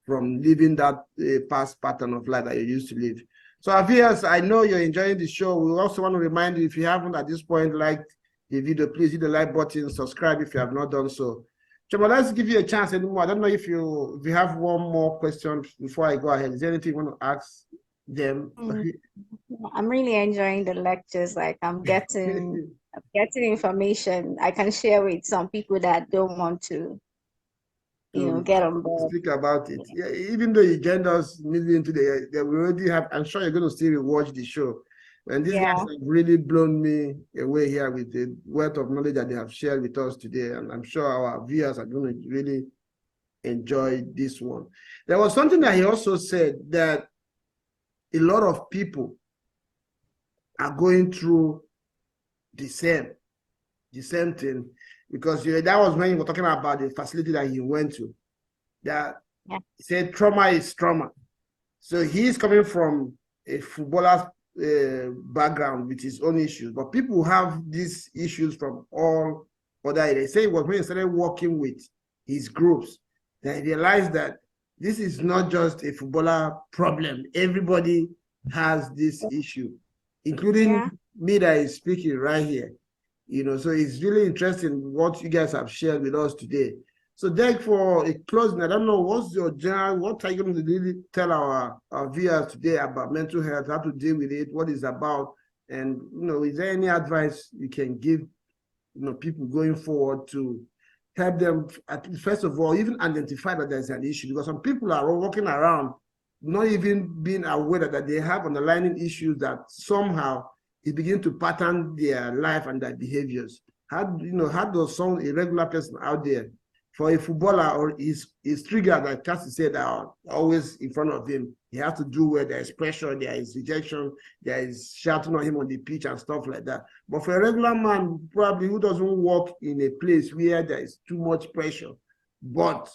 from living that past pattern of life that you used to live. So, Avias, I know you're enjoying the show. We also want to remind you, if you haven't at this point liked the video, please hit the like button, subscribe if you have not done so. Choma, let's give you a chance anymore. I don't know if you have one more question before I go ahead. Is there anything you want to ask them? I'm really enjoying the lectures. Like I'm getting information I can share with some people that don't want to get on board. Speak about it. Yeah, even though you joined us midway into we already have, I'm sure you're going to still watch the show. And these guys have really blown me away here with the wealth of knowledge that they have shared with us today. And I'm sure our viewers are going to really enjoy this one. There was something that he also said, that a lot of people are going through the same thing, because that was when you were talking about the facility that he went to. That he said trauma is trauma. So he's coming from a footballer's background with his own issues, but people have these issues from all other areas. Say it was when he started working with his groups that he realized that this is not just a footballer problem. Everybody has this issue, including me that is speaking right here. So it's really interesting what you guys have shared with us today. So, Derek, for a closing, I don't know, what are you going to really tell our viewers today about mental health, how to deal with it, what it's about, and, is there any advice you can give, people going forward to help them, first of all, even identify that there's an issue? Because some people are walking around not even being aware that they have underlying issues that somehow it begin to pattern their life and their behaviors. How, you know, how does a regular person out there, for a footballer or his trigger that Cassie said are always in front of him, he has to do where there is pressure, there is rejection, there is shouting on him on the pitch and stuff like that. But for a regular man, probably who doesn't work in a place where there is too much pressure, but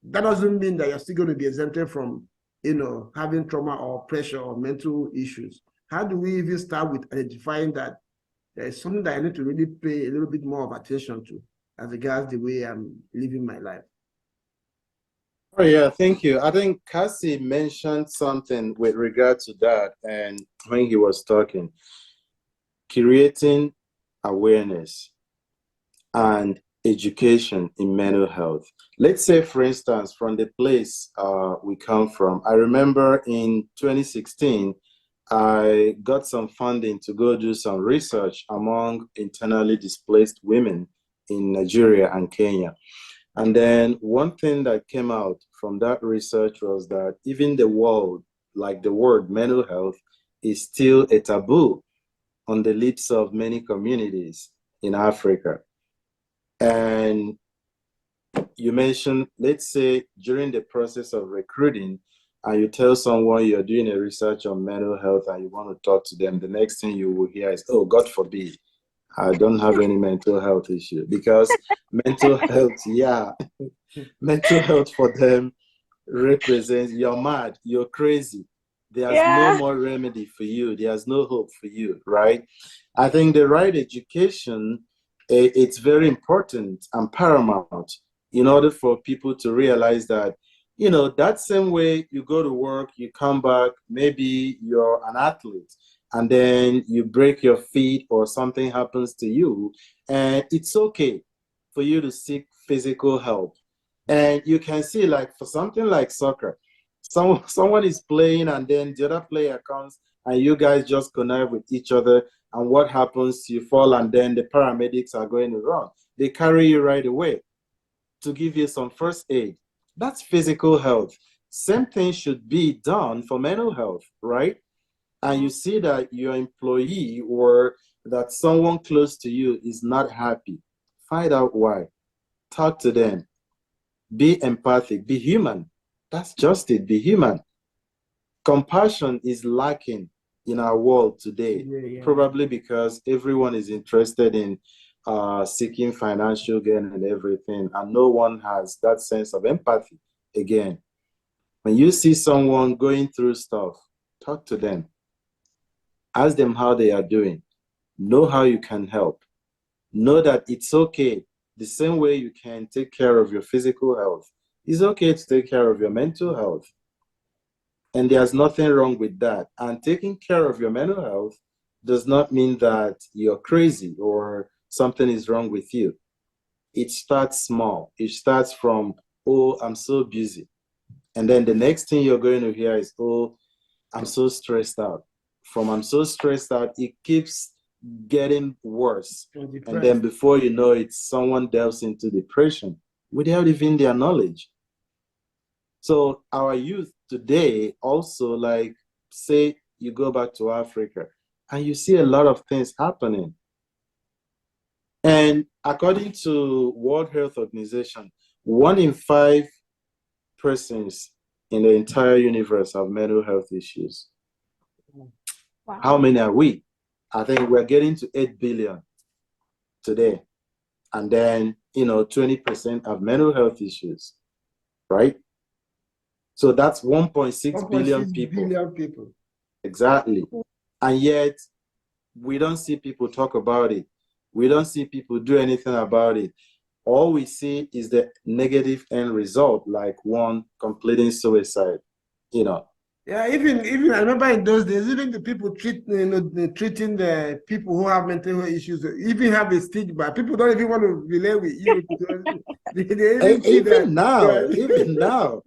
that doesn't mean that you're still going to be exempted from, you know, having trauma or pressure or mental issues. How do we even start with identifying that there is something that I need to really pay a little bit more of attention to as regards the way I'm living my life? Oh, yeah, thank you. I think Cassie mentioned something with regard to that, and when he was talking, creating awareness and education in mental health. Let's say, for instance, from the place we come from, I remember in 2016, I got some funding to go do some research among internally displaced women in Nigeria and Kenya. And then one thing that came out from that research was that even the world, like the word mental health, is still a taboo on the lips of many communities in Africa. And you mentioned, let's say during the process of recruiting, and you tell someone you're doing a research on mental health and you want to talk to them, the next thing you will hear is, oh, God forbid, I don't have any mental health issue. Because mental health, yeah, mental health for them represents you're mad, you're crazy. There's no more remedy for you. There's no hope for you, right? I think the right education, it's very important and paramount in order for people to realize that, you know, that same way you go to work, you come back, maybe you're an athlete, and then you break your feet or something happens to you, and it's okay for you to seek physical help. And you can see, like, for something like soccer, someone is playing and then the other player comes and you guys just connect with each other, and what happens? You fall and then the paramedics are going to run. They carry you right away to give you some first aid. That's physical health. Same thing should be done for mental health, right? And you see that your employee or that someone close to you is not happy, find out why. Talk to them. Be empathic. Be human. That's just it. Be human. Compassion is lacking in our world today, probably because everyone is interested in seeking financial gain and everything, and no one has that sense of empathy. Again, when you see someone going through stuff, talk to them. Ask them how they are doing. Know how you can help. Know that it's okay. The same way you can take care of your physical health, it's okay to take care of your mental health. And there's nothing wrong with that. And taking care of your mental health does not mean that you're crazy or something is wrong with you. It starts small. It starts from, oh, I'm so busy. And then the next thing you're going to hear is, oh, I'm so stressed out. From I'm so stressed out, it keeps getting worse. And then before you know it, someone delves into depression without even their knowledge. So our youth today also, like, say you go back to Africa and you see a lot of things happening. And according to World Health Organization, 1 in 5 persons in the entire universe have mental health issues. Wow. How many are we? I think we're getting to 8 billion today. And then, 20% have mental health issues, right? So that's 1.6 billion people. Exactly. And yet, we don't see people talk about it. We don't see people do anything about it. All we see is the negative end result, like one completing suicide, Yeah, even I remember in those days, even the people treating the people who have mental health issues, even have a stigma. People don't even want to relate with you because even now,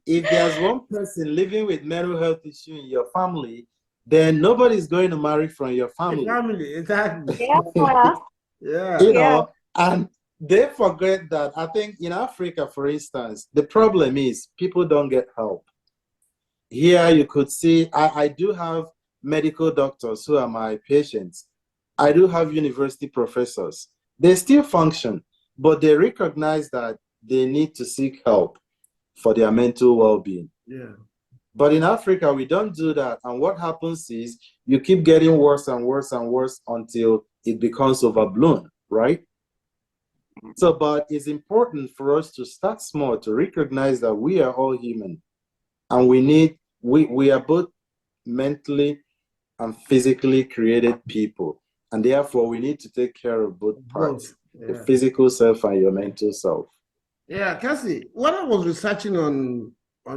if there's one person living with mental health issue in your family, then nobody's going to marry from your family. Exactly. Yeah. And they forget that. I think in Africa, for instance, the problem is people don't get help. here you could see I do have medical doctors who are my patients. I do have university professors. They still function, but they recognize that they need to seek help for their mental well-being. Yeah. But in Africa, we don't do that. And what happens is you keep getting worse and worse and worse until it becomes overblown, right? So, but it's important for us to start small, to recognize that we are all human. And we are both mentally and physically created people. And therefore, we need to take care of both parts, Yeah. the physical self and your mental self. Yeah, Cassie, what I was researching on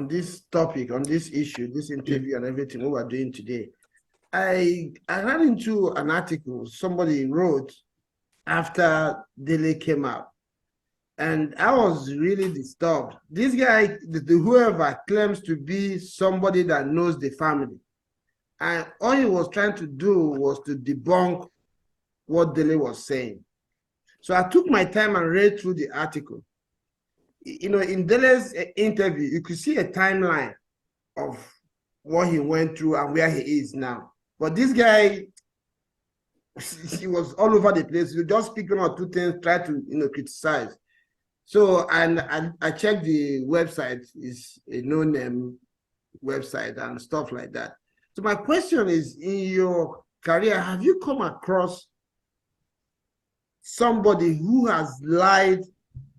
this topic, on this issue, this interview and everything we were doing today, I ran into an article somebody wrote after Dele came out. And I was really disturbed. This guy, whoever claims to be somebody that knows the family, and all he was trying to do was to debunk what Dele was saying. So I took my time and read through the article. You know, in Dele's interview, you could see a timeline of what he went through and where he is now. But this guy, he was all over the place. You just pick one or two things, try to, criticize. So, and I checked the website, it's a no-name website and stuff like that. So my question is, in your career, have you come across somebody who has lied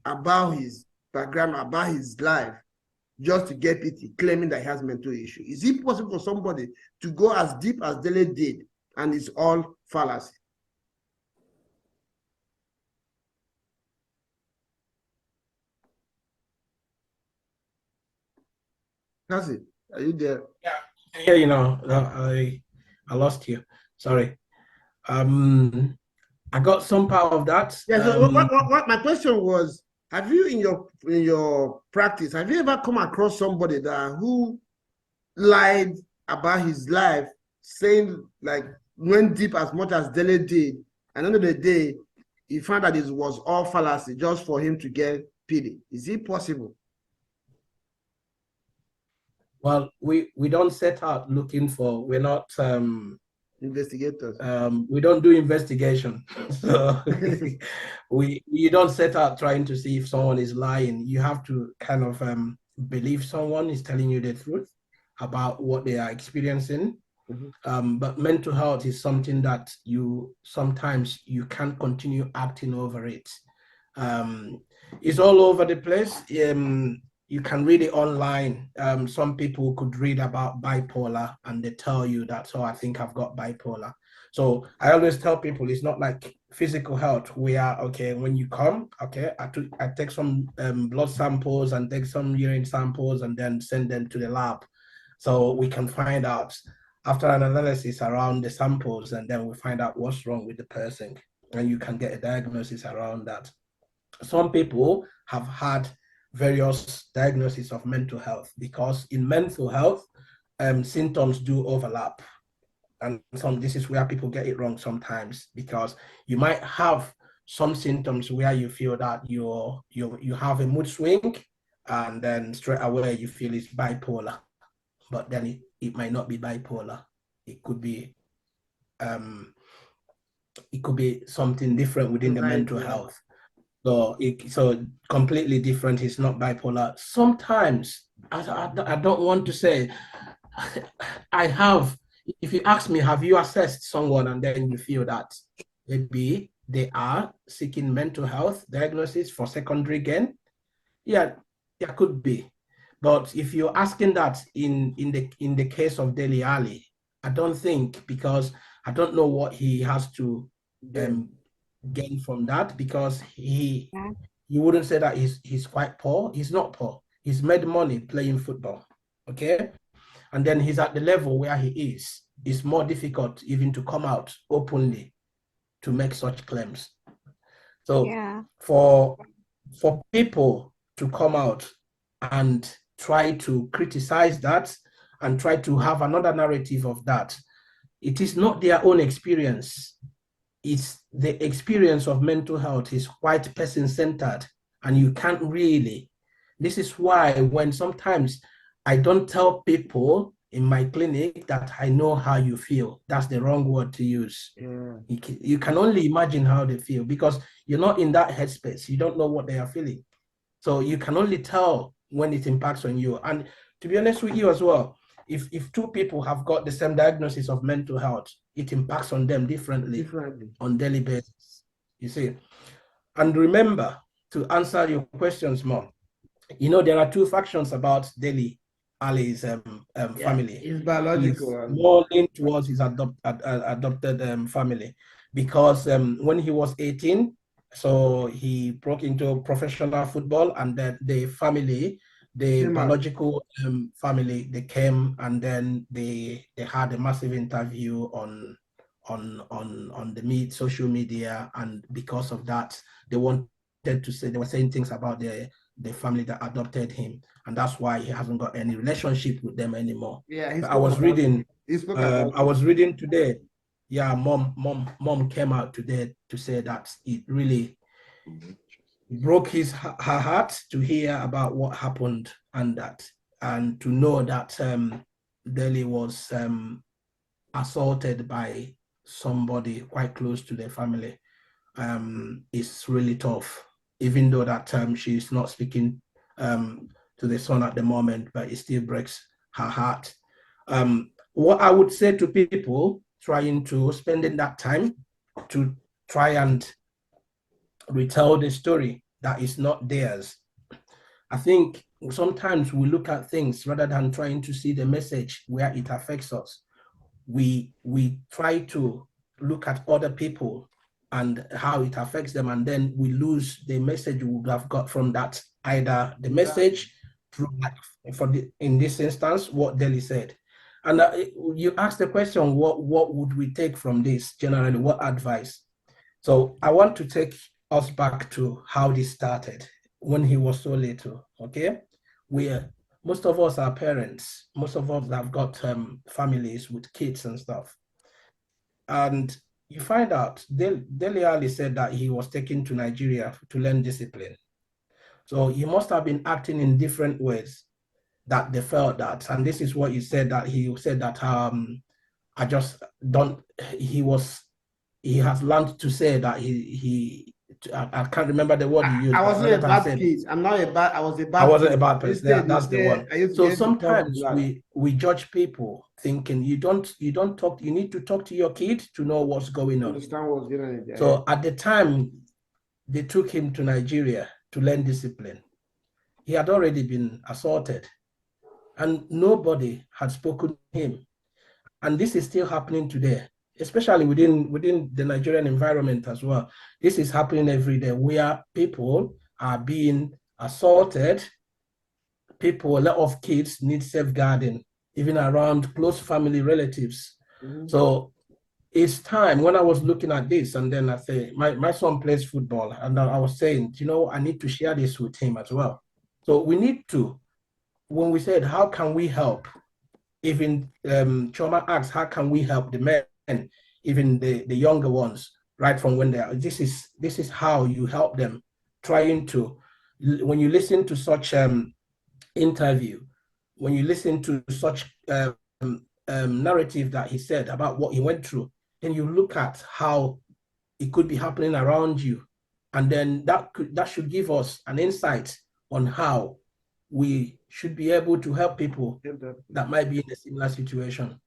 about his background, about his life, just to get pity, claiming that he has mental issue? Is it possible for somebody to go as deep as Dele did and it's all fallacy? That's it. Are you there? Yeah, you know, I lost you. Sorry. I got some part of that. Yeah. So what my question was: have you in your practice, have you ever come across somebody who lied about his life, saying like went deep as much as Dele did, and at the end of the day, he found that it was all fallacy just for him to get pity? Is it possible? Well, we don't set out looking for. We're not Investigators. we don't do investigation, so you don't set out trying to see if someone is lying. You have to kind of believe someone is telling you the truth about what they are experiencing. But mental health is something that you sometimes you can't continue acting over it. It's all over the place. You can read it online. Some people could read about bipolar and they tell you that, oh, I think I've got bipolar. So I always tell people it's not like physical health. We are okay when you come. Okay, I take some blood samples and take some urine samples and then send them to the lab, so we can find out after an analysis around the samples, and then we find out what's wrong with the person, and you can get a diagnosis around that. Some people have had various diagnoses of mental health because in mental health, symptoms do overlap. And this is where people get it wrong sometimes, because you might have some symptoms where you feel that you have a mood swing, and then straight away you feel it's bipolar, but then it might not be bipolar. It could be something different within the mental health. So completely different. It's not bipolar. Sometimes I don't want to say I have. If you ask me, have you assessed someone and then you feel that maybe they are seeking mental health diagnosis for secondary gain? Yeah, there could be. But if you're asking that in the case of Dele Alli, I don't think, because I don't know what he has to gain from that, because he wouldn't say that he's quite poor. He's not poor. He's made money playing football. Okay. And then he's at the level where he is. It's more difficult even to come out openly to make such claims. So for people to come out and try to criticize that and try to have another narrative of that, it is not their own experience. It's the experience of mental health is quite person-centered, and you can't really. This is why when sometimes I don't tell people in my clinic that I know how you feel. That's the wrong word to use. Yeah. You can only imagine how they feel because you're not in that headspace. You don't know what they are feeling. So you can only tell when it impacts on you. And to be honest with you as well, if two people have got the same diagnosis of mental health, it impacts on them differently on daily basis. You see. And remember, to answer your questions more, you know, there are two factions about Dele Alli's family. It's biological. He's more leaned towards his adopted family because when he was 18, so he broke into professional football, and then the family, the biological family, they came and then they had a massive interview on the social media, and because of that, they wanted to say, they were saying things about the family that adopted him, and that's why he hasn't got any relationship with them anymore. Yeah, I was reading today. Yeah, mom came out today to say that it really broke her heart to hear about what happened, and to know that Dele was assaulted by somebody quite close to their family. Is really tough, even though that she's not speaking to the son at the moment, but it still breaks her heart. What I would say to people trying to spending that time to try and retell the story that is not theirs, I think sometimes we look at things rather than trying to see the message where it affects us. We try to look at other people and how it affects them, and then we lose the message we would have got from that, either the message through, in this instance, what Dele said. And you asked the question, what would we take from this generally, what advice? So I want to take us back to how this started when he was so little. Okay, most of us are parents. Most of us have got families with kids and stuff. And you find out Dele Alli said that he was taken to Nigeria to learn discipline. So he must have been acting in different ways that they felt that. And this is what he said, that I just don't, he has learned to say that I can't remember the word he used. I wasn't a bad kid. I'm not a bad. I was a bad. I wasn't a bad person. That's the one. So sometimes we judge people thinking you don't talk. You need to talk to your kid to know what's going on. Understand what's going on. So at the time they took him to Nigeria to learn discipline, he had already been assaulted, and nobody had spoken to him. And this is still happening today, especially within the Nigerian environment as well. This is happening every day, where people are being assaulted. A lot of kids need safeguarding, even around close family relatives. So it's time. When I was looking at this, and then I say, my son plays football, and I was saying, I need to share this with him as well. So we need to, when we said, how can we help? Even Choma asks, how can we help the men, even the younger ones, right from when they are? This is how you help them. Trying to, when you listen to such interview, when you listen to such narrative that he said about what he went through, then you look at how it could be happening around you, and then that should give us an insight on how we should be able to help people that might be in a similar situation.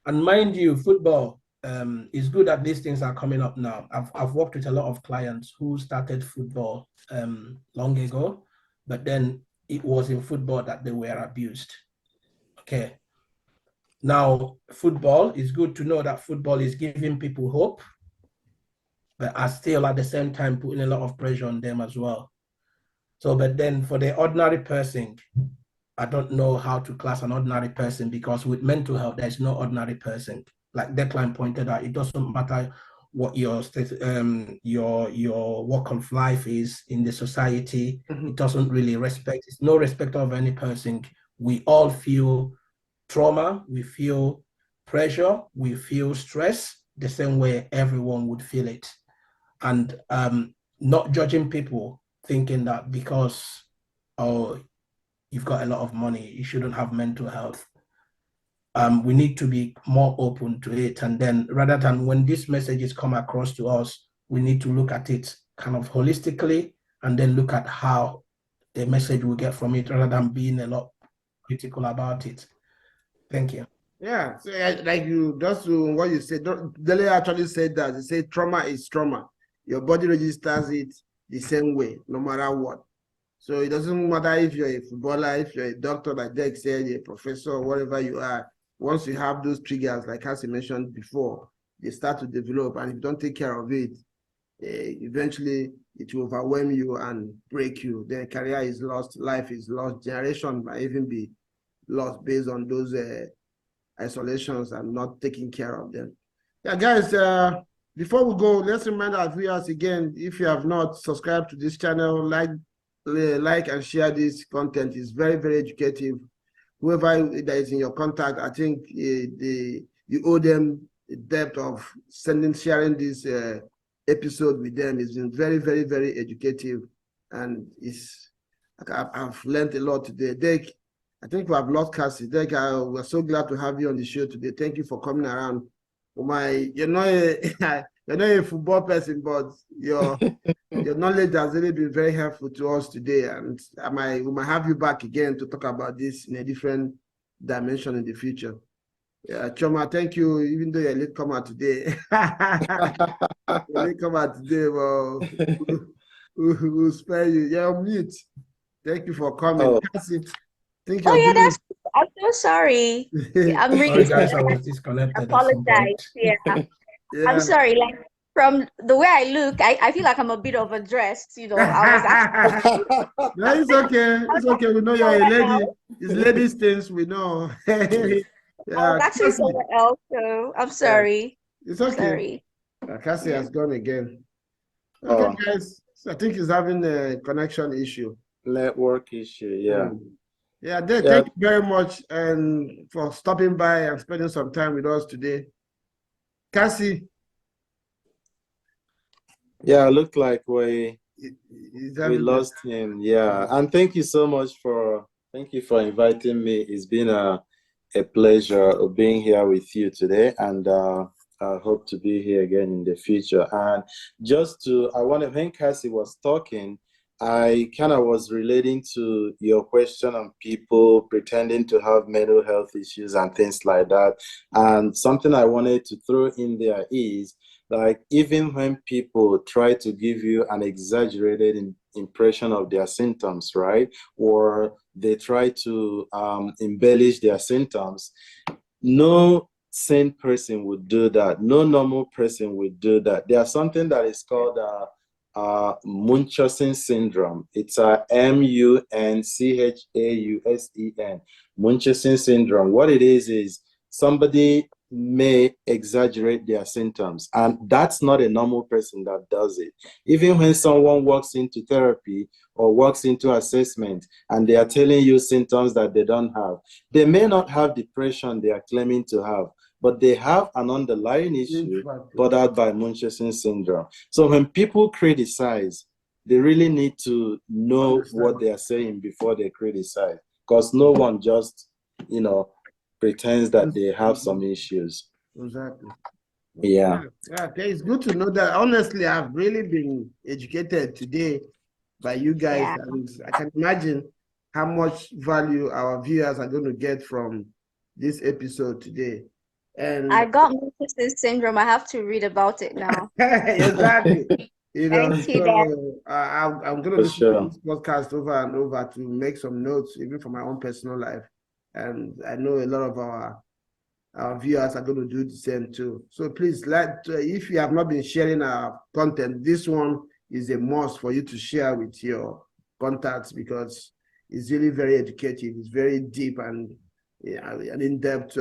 And mind you, football is good that these things are coming up now. I've worked with a lot of clients who started football long ago, but then it was in football that they were abused. Okay. Now, football is good to know that football is giving people hope, but are still at the same time putting a lot of pressure on them as well. So, but then for the ordinary person, I don't know how to class an ordinary person, because with mental health, there's no ordinary person. Like Declan pointed out, it doesn't matter what your state, your walk of life is in the society. It doesn't really respect. It's no respect of any person. We all feel trauma. We feel pressure. We feel stress the same way everyone would feel it, and not judging people, thinking that because you've got a lot of money, you shouldn't have mental health. We need to be more open to it. And then rather than when these messages come across to us, we need to look at it kind of holistically and then look at how the message we get from it rather than being a lot critical about it. Thank you. Yeah, so like you just to what you said, Dele actually said that. He said trauma is trauma. Your body registers it the same way, no matter what. So it doesn't matter if you're a footballer, if you're a doctor, like Derek said, a professor, whatever you are. Once you have those triggers, like as you mentioned before, they start to develop, and if you don't take care of it, eventually it will overwhelm you and break you. Then career is lost, life is lost, generation might even be lost based on those isolations and not taking care of them. Yeah, guys, before we go, let's remind our viewers again, if you have not subscribed to this channel, like and share this content. It's very, very educative. Whoever that is in your contact, I think you owe them the depth of sharing this episode with them. It's been very, very, very educative, and I've learned a lot today. Dek, I think we have lost Cassie. Dek, we're so glad to have you on the show today. Thank you for coming around. You're not a football person, but your knowledge has really been very helpful to us today, and we might have you back again to talk about this in a different dimension in the future. Yeah, Choma, thank you. Even though you're late comer today, you're late comer today, but we'll spare you. You're on mute. Thank you for coming. Oh. Cassie, think Oh, you're yeah, doing... I'm so sorry. I'm really Sorry, guys, I was disconnected. apologize. Yeah. Yeah. I'm sorry. Like from the way I look, I feel like I'm a bit overdressed. You know, I was actually. No, it's okay. It's okay. We know you're a lady. It's ladies' things. We know. I Yeah, was actually Cassie. somewhere else, so I'm sorry. It's okay. Sorry. Cassie has gone again. Okay, Oh. guys. So I think he's having a connection issue. Network issue, yeah. Yeah, thank you very much and for stopping by and spending some time with us today. Cassie. Yeah, it looked like we lost him. Yeah, and thank you so much for inviting me. It's been a pleasure of being here with you today, and I hope to be here again in the future. And when Cassie was talking, I kind of was relating to your question on people pretending to have mental health issues and things like that. And something I wanted to throw in there is, like, even when people try to give you an exaggerated impression of their symptoms, right? Or they try to embellish their symptoms, no sane person would do that. No normal person would do that. There's something that is called Munchausen syndrome. It's a Munchausen. Munchausen syndrome. What it is somebody may exaggerate their symptoms, and that's not a normal person that does it. Even when someone walks into therapy or walks into assessment and they are telling you symptoms that they don't have, they may not have depression they are claiming to have, but they have an underlying issue bothered by Munchausen syndrome. So when people criticize, they really need to know what they are saying before they criticize, because no one just, pretends that they have some issues. Exactly. Yeah. Okay, it's good to know that. Honestly, I've really been educated today by you guys. Yeah. And I can imagine how much value our viewers are going to get from this episode today. And I got Munchausen syndrome. I have to read about it now. exactly. Thank you, Dad. I'm going to listen to this podcast over and over to make some notes, even for my own personal life. And I know a lot of our viewers are going to do the same too. So please, if you have not been sharing our content, this one is a must for you to share with your contacts, because it's really very educative. It's very deep and in-depth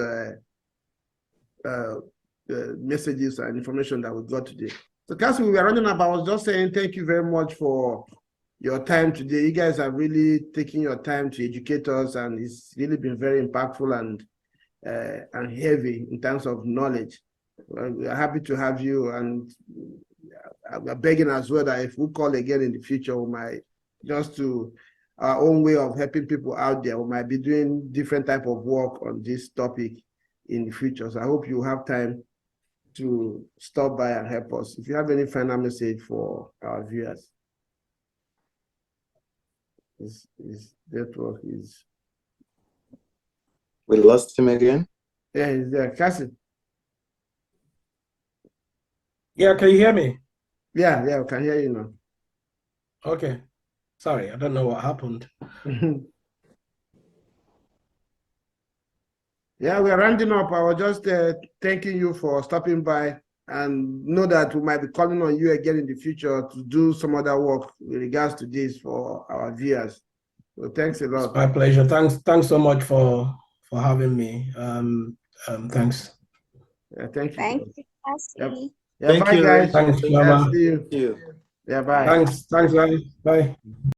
messages and information that we got today. So Cassie, we were running up. I was just saying thank you very much for your time today. You guys have really taken your time to educate us, and it's really been very impactful and heavy in terms of knowledge. We're happy to have you, and we're begging as well that if we call again in the future, we might just to our own way of helping people out there. We might be doing different type of work on this topic in the future. So I hope you have time to stop by and help us. If you have any final message for our viewers. His network is... We lost him again. Yeah, he's there. Cassie. Yeah, can you hear me? Yeah, we can hear you now. Okay. Sorry, I don't know what happened. Yeah, we're rounding up. I was just thanking you for stopping by, and know that we might be calling on you again in the future to do some other work with regards to this for our viewers. So thanks a lot. It's my pleasure. Thanks so much for having me. Thanks. Yeah, thank you. Thank you, Yep. Cassie. Yeah, Thank bye you, guys. Thanks, Yeah, Mama. see you. Thank you. Yeah, bye. Thanks, guys. Bye.